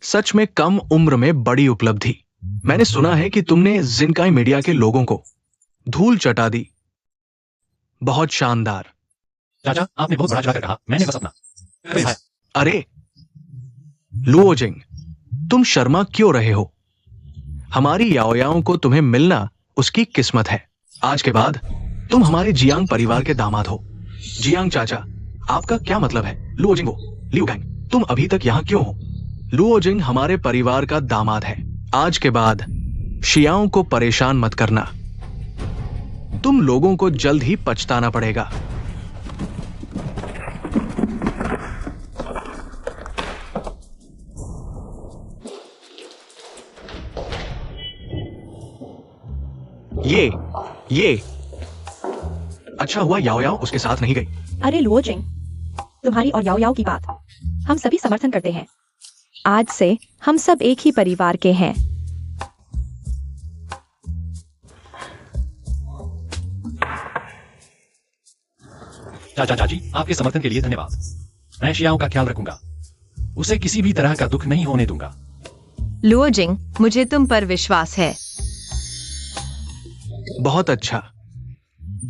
सच में कम उम्र में बड़ी उपलब्धि। मैंने सुना है कि तुमने जिनकाई मीडिया के लोगों को धूल चटा दी। बहुत शानदार। चाचा, आपने बहुत बड़ा चढ़ाकर कहा, मैंने बस अपना दिखाया। अरे लुओ जिंग, तुम शर्मा क्यों रहे हो? हमारी याओयाओं को तुम्हें मिलना उसकी किस्मत है। आज के बाद तुम हमारे जियांग परिवार के दामाद हो। जियांग चाचा, आपका क्या मतलब है? लुओ जिंग, लियो गैंग, तुम अभी तक यहां क्यों हो? लुओ जिंग हमारे परिवार का दामाद है। आज के बाद शियाओं को परेशान मत करना। तुम लोगों को जल्द ही पछताना पड़ेगा। ये अच्छा हुआ याओ याओ उसके साथ नहीं गई। अरे लुओजिंग, तुम्हारी और याओ याओ की बात हम सभी समर्थन करते हैं। आज से हम सब एक ही परिवार के हैं। चाचा चाची, आपके समर्थन के लिए धन्यवाद। मैं शियाओ का ख्याल रखूंगा, उसे किसी भी तरह का दुख नहीं होने दूंगा। लुओजिंग, मुझे तुम पर विश्वास है। बहुत अच्छा।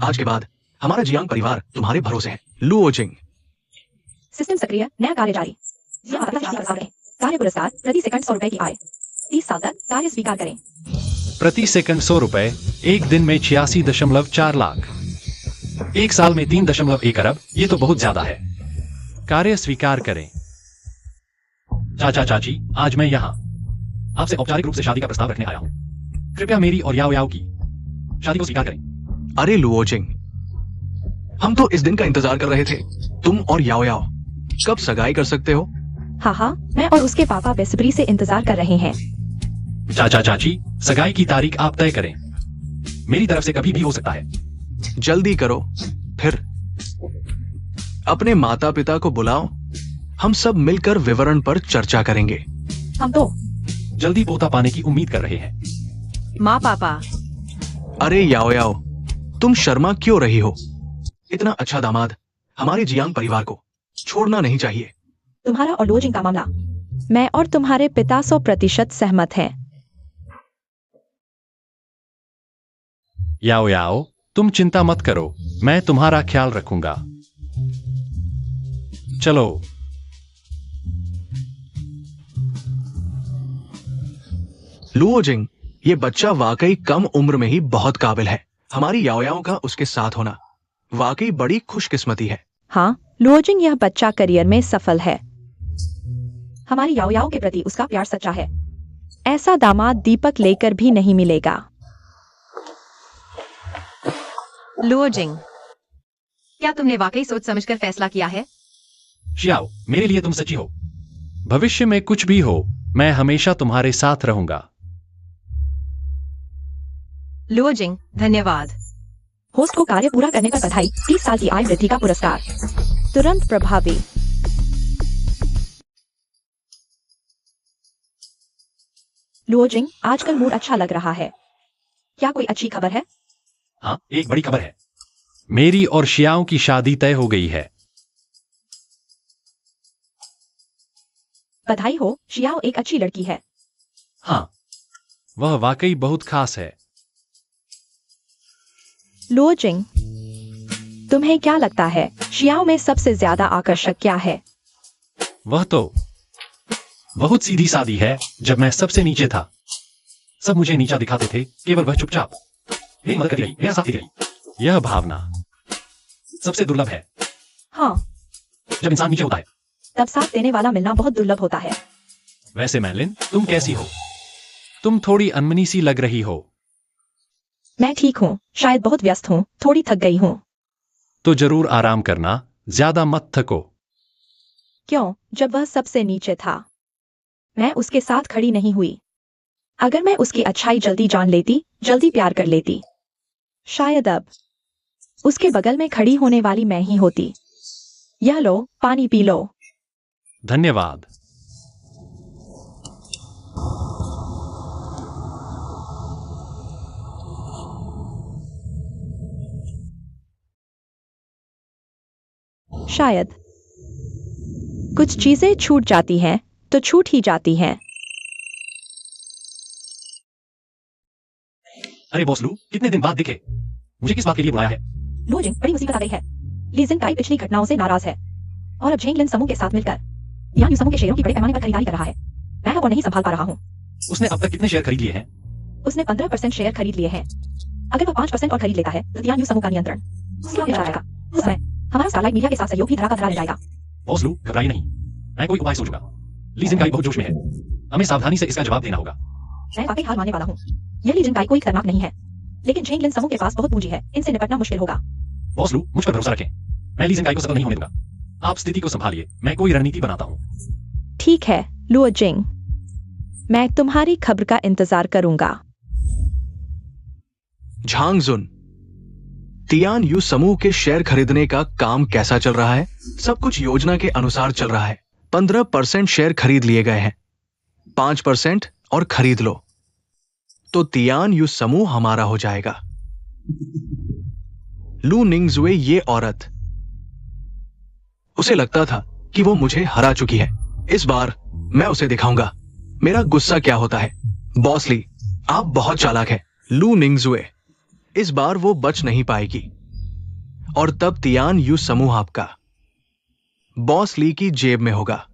आज के बाद हमारा जियांग परिवार तुम्हारे भरोसे है। लुओजिंग। सिस्टम सक्रिय, नया कार्य जारी। कार्य पुरस्कार प्रति सेकंड 100 रुपए की आय। 30 साल तक कार्य स्वीकार करें। प्रति सेकंड 100 रुपए, एक दिन में 86.4 लाख, एक साल में 3.1 अरब। ये तो बहुत ज्यादा है। कार्य स्वीकार करें। चाचा चाची, आज मैं यहाँ आपसे औपचारिक रूप से शादी का प्रस्ताव रखने आया हूँ। कृपया मेरी और याओ याओ की शादी को स्वीकार करें। अरे लुओजिंग, हम तो इस दिन का इंतजार कर रहे थे। तुम और याओ याओ कब सगाई कर सकते हो? हाँ, मैं और उसके पापा बेसब्री से इंतजार कर रहे हैं। चाचा चाची, सगाई की तारीख आप तय करें। मेरी तरफ से कभी भी हो सकता है। जल्दी करो। फिर अपने माता पिता को बुलाओ, हम सब मिलकर विवरण पर चर्चा करेंगे। हम तो जल्दी पोता पाने की उम्मीद कर रहे हैं। माँ पापा, अरे याओ याओ, तुम शर्मा क्यों रही हो? इतना अच्छा दामाद हमारे जियांग परिवार को छोड़ना नहीं चाहिए। तुम्हारा और लुओजिंग का मामला, मैं और तुम्हारे पिता 100% सहमत हैं। याओ याओ, तुम चिंता मत करो, मैं तुम्हारा ख्याल रखूंगा। चलो। लुओजिंग, ये बच्चा वाकई कम उम्र में ही बहुत काबिल है। हमारी याओ याओ का उसके साथ होना वाकई बड़ी खुशकिस्मती है। हाँ, लुओजिंग, यह बच्चा करियर में सफल है। हमारी याओ याओ के प्रति उसका प्यार सच्चा है। ऐसा दामाद दीपक लेकर भी नहीं मिलेगा। लुओजिंग, क्या तुमने वाकई सोच समझकर फैसला किया है? शियाओ, मेरे लिए तुम सच्ची हो। भविष्य में कुछ भी हो, मैं हमेशा तुम्हारे साथ रहूंगा। लुओजिंग, धन्यवाद। होस्ट को कार्य पूरा करने पर बधाई। 30 साल की आय वृद्धि का पुरस्कार तुरंत प्रभावी। लुओजिंग, आजकल मूड अच्छा लग रहा है। क्या कोई अच्छी खबर है? हाँ, एक बड़ी खबर है। मेरी और शियाओ की शादी तय हो गई है। बधाई हो, शियाओ एक अच्छी लड़की है। हाँ, वह वाकई बहुत खास है। लुओजिंग, तुम्हें क्या लगता है शियाओ में सबसे ज्यादा आकर्षक क्या है? वह तो बहुत सीधी सादी है। जब मैं सबसे नीचे था, सब मुझे नीचा दिखाते थे, केवल वह चुपचाप मेरी मदद करती रही, मेरा साथ देती रही। यह भावना सबसे दुर्लभ है। हाँ, जब इंसान नीचे होता है। तब साथ देने वाला मिलना बहुत दुर्लभ होता है। वैसे मैलिन, तुम कैसी हो? तुम थोड़ी अनमनी सी लग रही हो। मैं ठीक हूँ, शायद बहुत व्यस्त हूँ, थोड़ी थक गई हूँ। तो जरूर आराम करना, ज्यादा मत थको। क्यों? जब वह सबसे नीचे था, मैं उसके साथ खड़ी नहीं हुई। अगर मैं उसकी अच्छाई जल्दी जान लेती, जल्दी प्यार कर लेती, शायद अब उसके बगल में खड़ी होने वाली मैं ही होती। यह लो, पानी पी लो। धन्यवाद। शायद कुछ चीजें छूट जाती हैं तो छूट ही जाती हैं। अरे बॉस लू, कितने दिन बाद दिखे। मुझे किस बात के लिए बुलाया है? लुओजिंग, बड़ी मुसीबत आ गई है। ली जिंगकाई पिछली घटनाओं से नाराज है और अब झेंगलिन समूह के साथ मिलकर यान समूह के शेयरों की बड़े पैमाने पर खरीदारी कर रहा है। मैं और नहीं संभाल पा रहा हूँ। उसने अब तक कितने शेयर खरीद लिए हैं? उसने 15% शेयर खरीद लिए हैं। अगर वह 5% और खरीद लेता है तो यान समूह का नियंत्रण उसके मिल जाएगा। उस समय हमारा स्टारलाइट मीडिया के साथ सहयोग भी धरा का धरा रह जाएगा। बॉस लू, घबराइए नहीं, मैं कोई उपाय सोचूंगा। ली जिंगकाई बहुत जोश में है, हमें सावधानी से इसका जवाब देना होगा। मैं वाकई हार मानने वाला हूँ। यह ली जिंगकाई कोई खतरनाक नहीं है। लेकिन झेंगलिन समूह के पास बहुत पूंजी है, इनसे निपटना मुश्किल होगा। बॉस लू, मुझ पर भरोसा रखें। मैं ली जिंगाई को सफल नहीं होने दूंगा। आप स्थिति को संभालिए, मैं कोई रणनीति बनाता हूँ। ठीक है, लुओ जिंग। मैं तुम्हारी खबर का इंतजार करूंगा। झांग जुन, तियान यू समूह के शेयर खरीदने का काम कैसा चल रहा है? सब कुछ योजना के अनुसार चल रहा है। 15% शेयर खरीद लिए गए हैं, 5% और खरीद लो तो तियान यू समूह हमारा हो जाएगा। लू निंगजुए, ये औरत, उसे लगता था कि वो मुझे हरा चुकी है। इस बार मैं उसे दिखाऊंगा मेरा गुस्सा क्या होता है। बॉस ली, आप बहुत चालाक हैं। लू निंगजुए, इस बार वो बच नहीं पाएगी और तब तियान यू समूह आपका बॉस ली की जेब में होगा।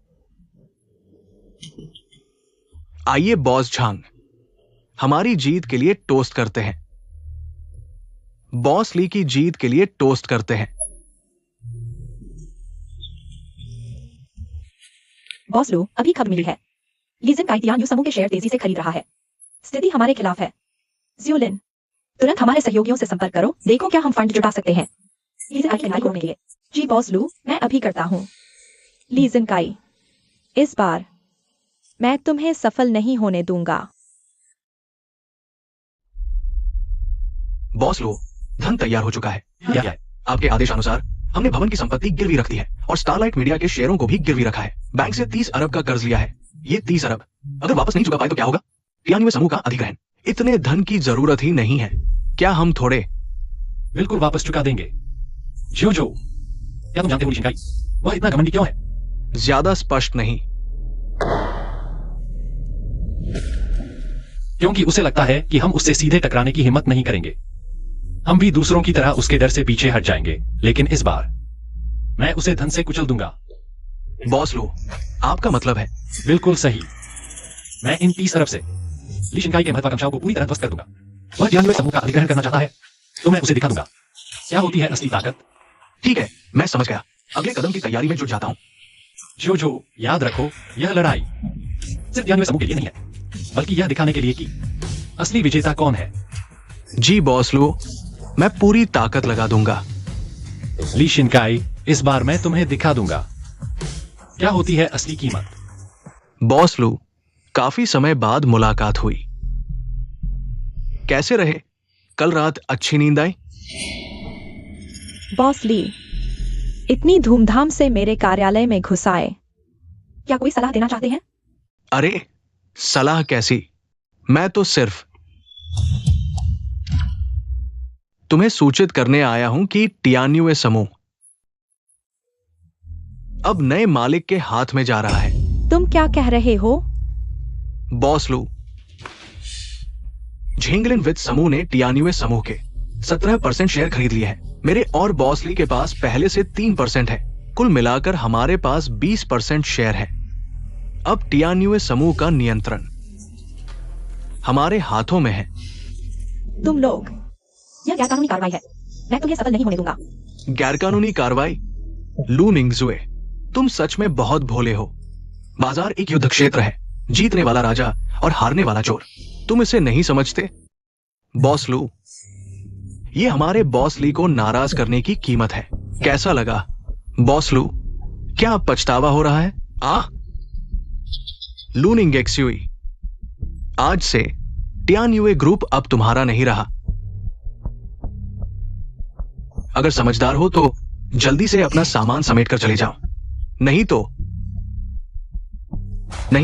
आइए बॉस झांग, हमारी जीत के लिए टोस्ट करते हैं। बॉस ली की जीत के लिए टोस्ट करते हैं। बॉस लू, अभी खबर मिली है। लीजिन काई तियान यू समूह के शेयर तेजी से खरीद रहा है। स्थिति हमारे खिलाफ है। ज्यूलिन, तुरंत हमारे सहयोगियों से संपर्क करो, देखो क्या हम फंड जुटा सकते हैं लीजिन काई की खरीदारी करने के लिए। जी बॉस लू, मैं अभी करता हूं। लीजिन काई, इस बार मैं तुम्हें सफल नहीं होने दूंगा। बॉस लो, धन तैयार हो चुका है। क्या है? आपके आदेशानुसार हमने भवन की संपत्ति गिरवी रख दी है और स्टारलाइट मीडिया के शेयरों को भी गिरवी रखा है। बैंक से 30 अरब का कर्ज लिया है। ये 30 अरब अगर वापस नहीं चुका पाए तो क्या होगा? तियानवे समूह का अधिग्रहण। इतने धन की जरूरत ही नहीं है। क्या हम थोड़े बिल्कुल वापस चुका देंगे। जो क्या तुम जानते हो ली जिंगाई, वह इतना घमंडी क्यों है? ज्यादा स्पष्ट नहीं। क्योंकि उसे लगता है कि हम उससे सीधे टकराने की हिम्मत नहीं करेंगे। हम भी दूसरों की तरह उसके डर से पीछे हट जाएंगे, लेकिन इस बार मैं उसे धन से कुचल दूंगा। बॉस लो, आपका मतलब है? बिल्कुल सही। मैं इन 30 अरब से ली जिंगाई के महत्वाकांक्षाओं को पूरी तरह ध्वस्त कर दूंगा। वह 93 समूह का अधिग्रहण करना चाहता है, तो मैं उसे दिखा दूंगा क्या होती है असली ताकत। ठीक है, मैं समझ गया। अगले कदम की तैयारी में जुट जाता हूं। जो याद रखो, यह लड़ाई सिर्फ 93 समूह के लिए नहीं है, बल्कि यह दिखाने के लिए कि असली विजेता कौन है। जी बॉस लो, मैं पूरी ताकत लगा दूंगा। ली शिनकाई, इस बार मैं तुम्हें दिखा दूंगा क्या होती है असली कीमत। बॉस लू, काफी समय बाद मुलाकात हुई। कैसे रहे? कल रात अच्छी नींद आई? बॉस ली, इतनी धूमधाम से मेरे कार्यालय में घुस आए। क्या कोई सलाह देना चाहते हैं? अरे सलाह कैसी, मैं तो सिर्फ तुम्हें सूचित करने आया हूं कि टियान्युए समूह अब नए मालिक के हाथ में जा रहा है। तुम क्या कह रहे हो? बॉस लू, झेंगलिन वित्त समूह ने टियान्युए समूह के 17% शेयर खरीद लिए हैं। मेरे और बॉस ली के पास पहले से 3% है। कुल मिलाकर हमारे पास 20% शेयर है। अब टियान्युए समूह का नियंत्रण हमारे हाथों में है। तुम लोग, यह गैरकानूनी कार्रवाई है। मैं तुम्हें सफल नहीं होने दूंगा। गैरकानूनी कार्रवाई? लू निंगजुए, तुम सच में बहुत भोले हो। बाजार एक युद्ध क्षेत्र है, जीतने वाला राजा और हारने वाला चोर। तुम इसे नहीं समझते? बॉस लू, ये हमारे बॉस ली को नाराज करने की कीमत है। कैसा लगा बॉस लू? क्या अब पछतावा हो रहा है? लू निंगेक्सुई, आज से टियान्युए ग्रुप अब तुम्हारा नहीं रहा। अगर समझदार हो तो जल्दी से अपना सामान समेटकर चले जाओ, नहीं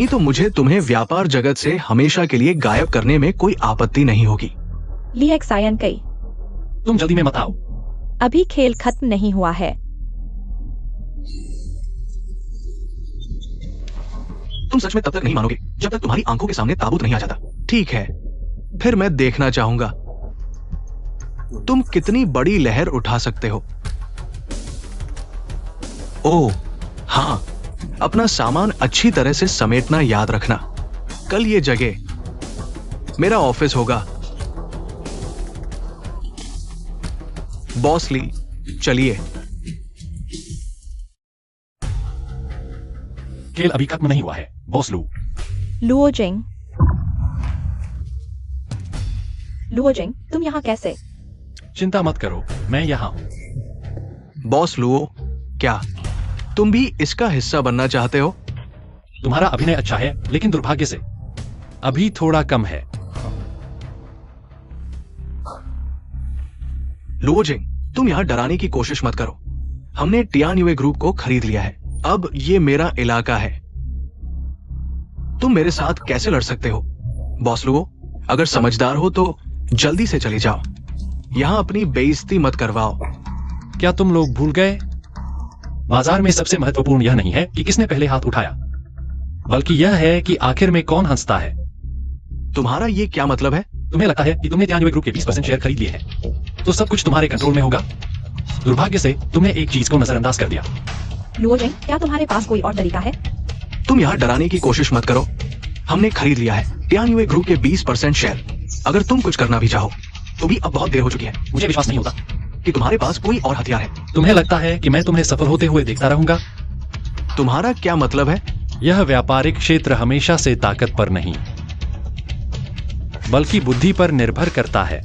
तो मुझे तुम्हें व्यापार जगत से हमेशा के लिए गायब करने में कोई आपत्ति नहीं होगी। लिएक सायन कई, तुम जल्दी में मत आओ। अभी खेल खत्म नहीं हुआ है। तुम सच में तब तक नहीं मानोगे जब तक तुम्हारी आंखों के सामने ताबूत नहीं आ जाता। ठीक है, फिर मैं देखना चाहूंगा तुम कितनी बड़ी लहर उठा सकते हो। ओह हां, अपना सामान अच्छी तरह से समेटना याद रखना। कल ये जगह मेरा ऑफिस होगा। बॉस ली, चलिए। खेल अभी खत्म नहीं हुआ है बॉस लू। लुओ जिंग, लुओजिंग, तुम यहाँ कैसे? चिंता मत करो, मैं यहाँ हूँ। बॉस लुओ, क्या तुम भी इसका हिस्सा बनना चाहते हो? तुम्हारा अभिनय अच्छा है, लेकिन दुर्भाग्य से अभी थोड़ा कम है। लुओजिंग, तुम यहाँ डराने की कोशिश मत करो। हमने टियानयुए ग्रुप को खरीद लिया है। अब ये मेरा इलाका है। तुम मेरे साथ कैसे लड़ सकते हो? बॉस लुओ, अगर समझदार हो तो जल्दी से चले जाओ। यहाँ अपनी बेइज्जती मत करवाओ। क्या तुम लोग भूल गए? बाजार में सबसे महत्वपूर्ण यह नहीं है कि किसने पहले हाथ उठाया, बल्कि यह है कि आखिर में कौन हंसता है। तुम्हारा ये क्या मतलब है? तुम्हें लगता है कि तुमने टियानयुए ग्रुप के 20% शेयर खरीद लिए हैं, तो सब कुछ तुम्हारे कंट्रोल में होगा। दुर्भाग्य से तुमने एक चीज को नजरअंदाज कर दिया। लुओजिंग, क्या तुम्हारे पास कोई और तरीका है? तुम यहाँ डराने की कोशिश मत करो। हमने खरीद लिया है टियानयुए ग्रुप के 20% शेयर। अगर तुम कुछ करना भी चाहो तो भी अब बहुत देर हो चुकी है। मुझे विश्वास नहीं होता कि तुम्हारे पास कोई और हथियार है। तुम्हें लगता है कि मैं तुम्हें सफल होते हुए देखता रहूंगा? तुम्हारा क्या मतलब है? यह व्यापारिक क्षेत्र हमेशा से ताकत पर नहीं, बल्कि बुद्धि पर निर्भर करता है।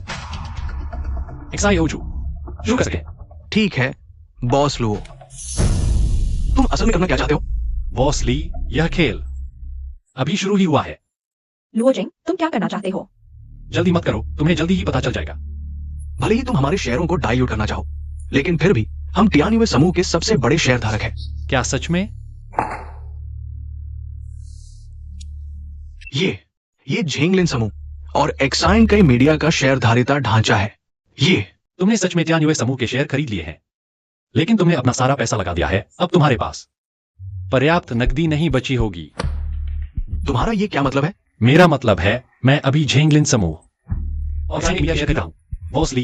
एक्साई ओजू, शुरू कर सके। ठीक है बॉस लुओ, तुम असल में करना क्या चाहते हो? बॉस ली, यह खेल अभी शुरू ही हुआ है। लुओजिंग, तुम क्या करना चाहते हो? जल्दी मत करो, तुम्हें जल्दी ही पता चल जाएगा। भले ही तुम हमारे शेयरों को डाइल्यूट करना चाहो, लेकिन फिर भी हम टियानयुए समूह के सबसे बड़े शेयर धारक हैं। क्या सच में? ये झेंगलिन समूह और एक्साइन कई मीडिया का शेयर धारिता ढांचा है। तुमने सच में टियानयुए समूह के शेयर खरीद लिए हैं, लेकिन तुमने अपना सारा पैसा लगा दिया है। अब तुम्हारे पास पर्याप्त नकदी नहीं बची होगी। तुम्हारा ये क्या मतलब है? मेरा मतलब है, मैं अभी झेंगलिन समूह और मीडिया शेयर खरीदा हूं। बॉस ली,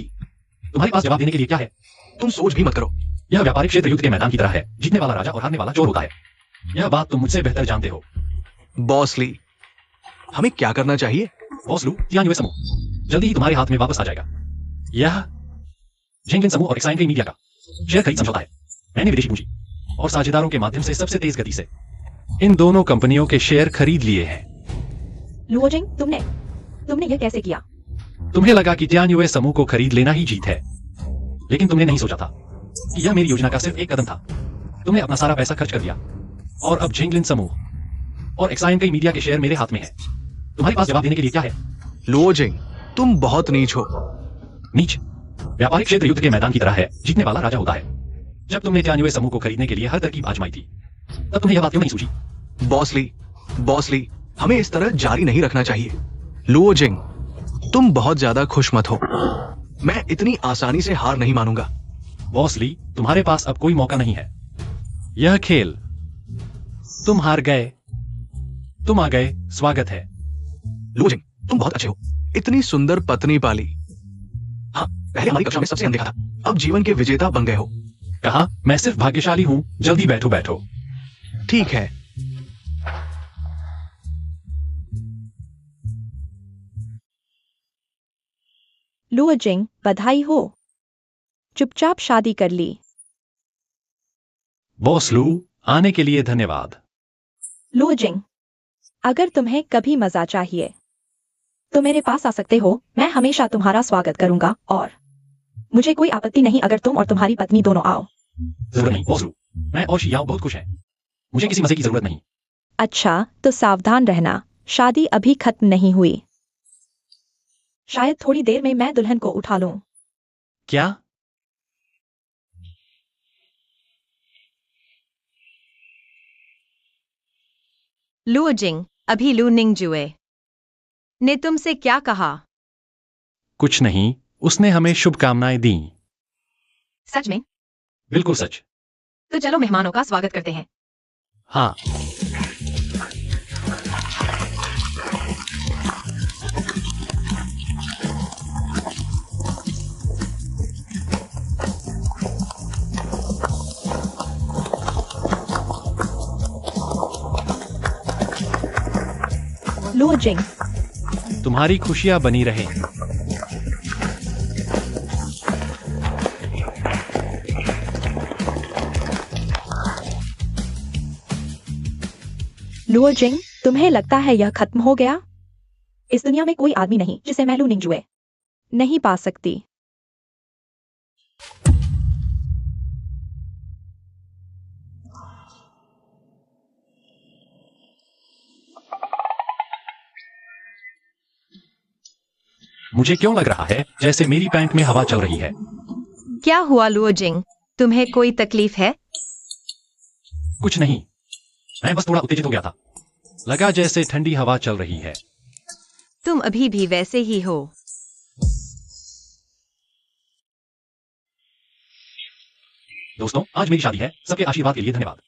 तुम्हारे पास जवाब देने के लिए क्या है? तुम सोच भी मत करो। यह व्यापारिक क्षेत्र युद्ध के मैदान की तरह है। जीतने वाला राजा और हारने वाला चोर होता है। यह बात तुम मुझसे बेहतर जानते हो। बॉस ली, हमें क्या करना चाहिए? बॉस लू, टियानयुए समूह जल्दी ही तुम्हारे हाथ में वापस आ जाएगा। यह झेंगलिन समूह और एक्साइन कई मीडिया का शेयर खरीद समझौता है। मैंने विदेशी पूंजी और साझेदारों के माध्यम से सबसे तेज गति से इन दोनों कंपनियों के शेयर खरीद लिए हैं। लुओजिंग, तुमने यह कैसे किया? तुम्हें लगा कि टियानयुए समूह को खरीद लेना ही जीत है, लेकिन तुमने नहीं सोचा था कि यह मेरी योजना का सिर्फ एक कदम था। तुमने अपना सारा पैसा खर्च कर दिया और अब झेंगलिन समूह और एक्साइन कई मीडिया के शेयर मेरे हाथ में है। तुम्हारे पास जवाब देने के लिए क्या है? लुओजिंग, तुम बहुत नीच हो। नीच? व्यापारिक क्षेत्र युद्ध के मैदान की तरह है। जीतने वाला राजा होता है। जब तुमने टियानयुए समूह को खरीदने के लिए हर तरकीब आजमाई थी, तब तुम्हें यह बात क्यों नहीं सूझी? बॉस ली, हमें इस तरह जारी नहीं रखना चाहिए। लुओजिंग, तुम बहुत ज्यादा खुश मत हो। मैं इतनी आसानी से हार नहीं मानूंगा। बॉस ली, तुम्हारे पास अब कोई मौका नहीं है। यह खेल, तुम हार गए, तुम आ गए, स्वागत है। लुओजिंग, तुम बहुत अच्छे हो। इतनी सुंदर पत्नी पाली। हाँ, पहले हमारी कक्षा में सबसे अनदेखा था, अब जीवन के विजेता बन गए हो। कहा, मैं सिर्फ भाग्यशाली हूं। जल्दी बैठो। ठीक है। लुओजिंग, बधाई हो। चुपचाप शादी कर ली। बॉस लू, आने के लिए धन्यवाद। लुओजिंग, अगर तुम्हें कभी मजा चाहिए तो मेरे पास आ सकते हो। मैं हमेशा तुम्हारा स्वागत करूंगा और मुझे कोई आपत्ति नहीं अगर तुम और तुम्हारी पत्नी दोनों आओ। जरूरत नहीं बॉस लू, मैं और शियाओ बहुत खुश हैं। मुझे किसी मजे की जरूरत नहीं। अच्छा, तो सावधान रहना, शादी अभी खत्म नहीं हुई। शायद थोड़ी देर में मैं दुल्हन को उठा लूं। क्या? लुओजिंग, अभी लू निंगजुए ने तुमसे क्या कहा? कुछ नहीं, उसने हमें शुभकामनाएं दी। सच में? बिल्कुल सच। तो चलो मेहमानों का स्वागत करते हैं। हाँ। लुओजिंग, तुम्हारी खुशियां बनी रहे। लुओजिंग, तुम्हें लगता है यह खत्म हो गया? इस दुनिया में कोई आदमी नहीं जिसे मैं लू निंगजुए नहीं पा सकती। मुझे क्यों लग रहा है जैसे मेरी पैंट में हवा चल रही है? क्या हुआ लुओजिंग? तुम्हें कोई तकलीफ है? कुछ नहीं, मैं बस थोड़ा उत्तेजित हो गया था। लगा जैसे ठंडी हवा चल रही है। तुम अभी भी वैसे ही हो। दोस्तों, आज मेरी शादी है। सबके आशीर्वाद के लिए धन्यवाद।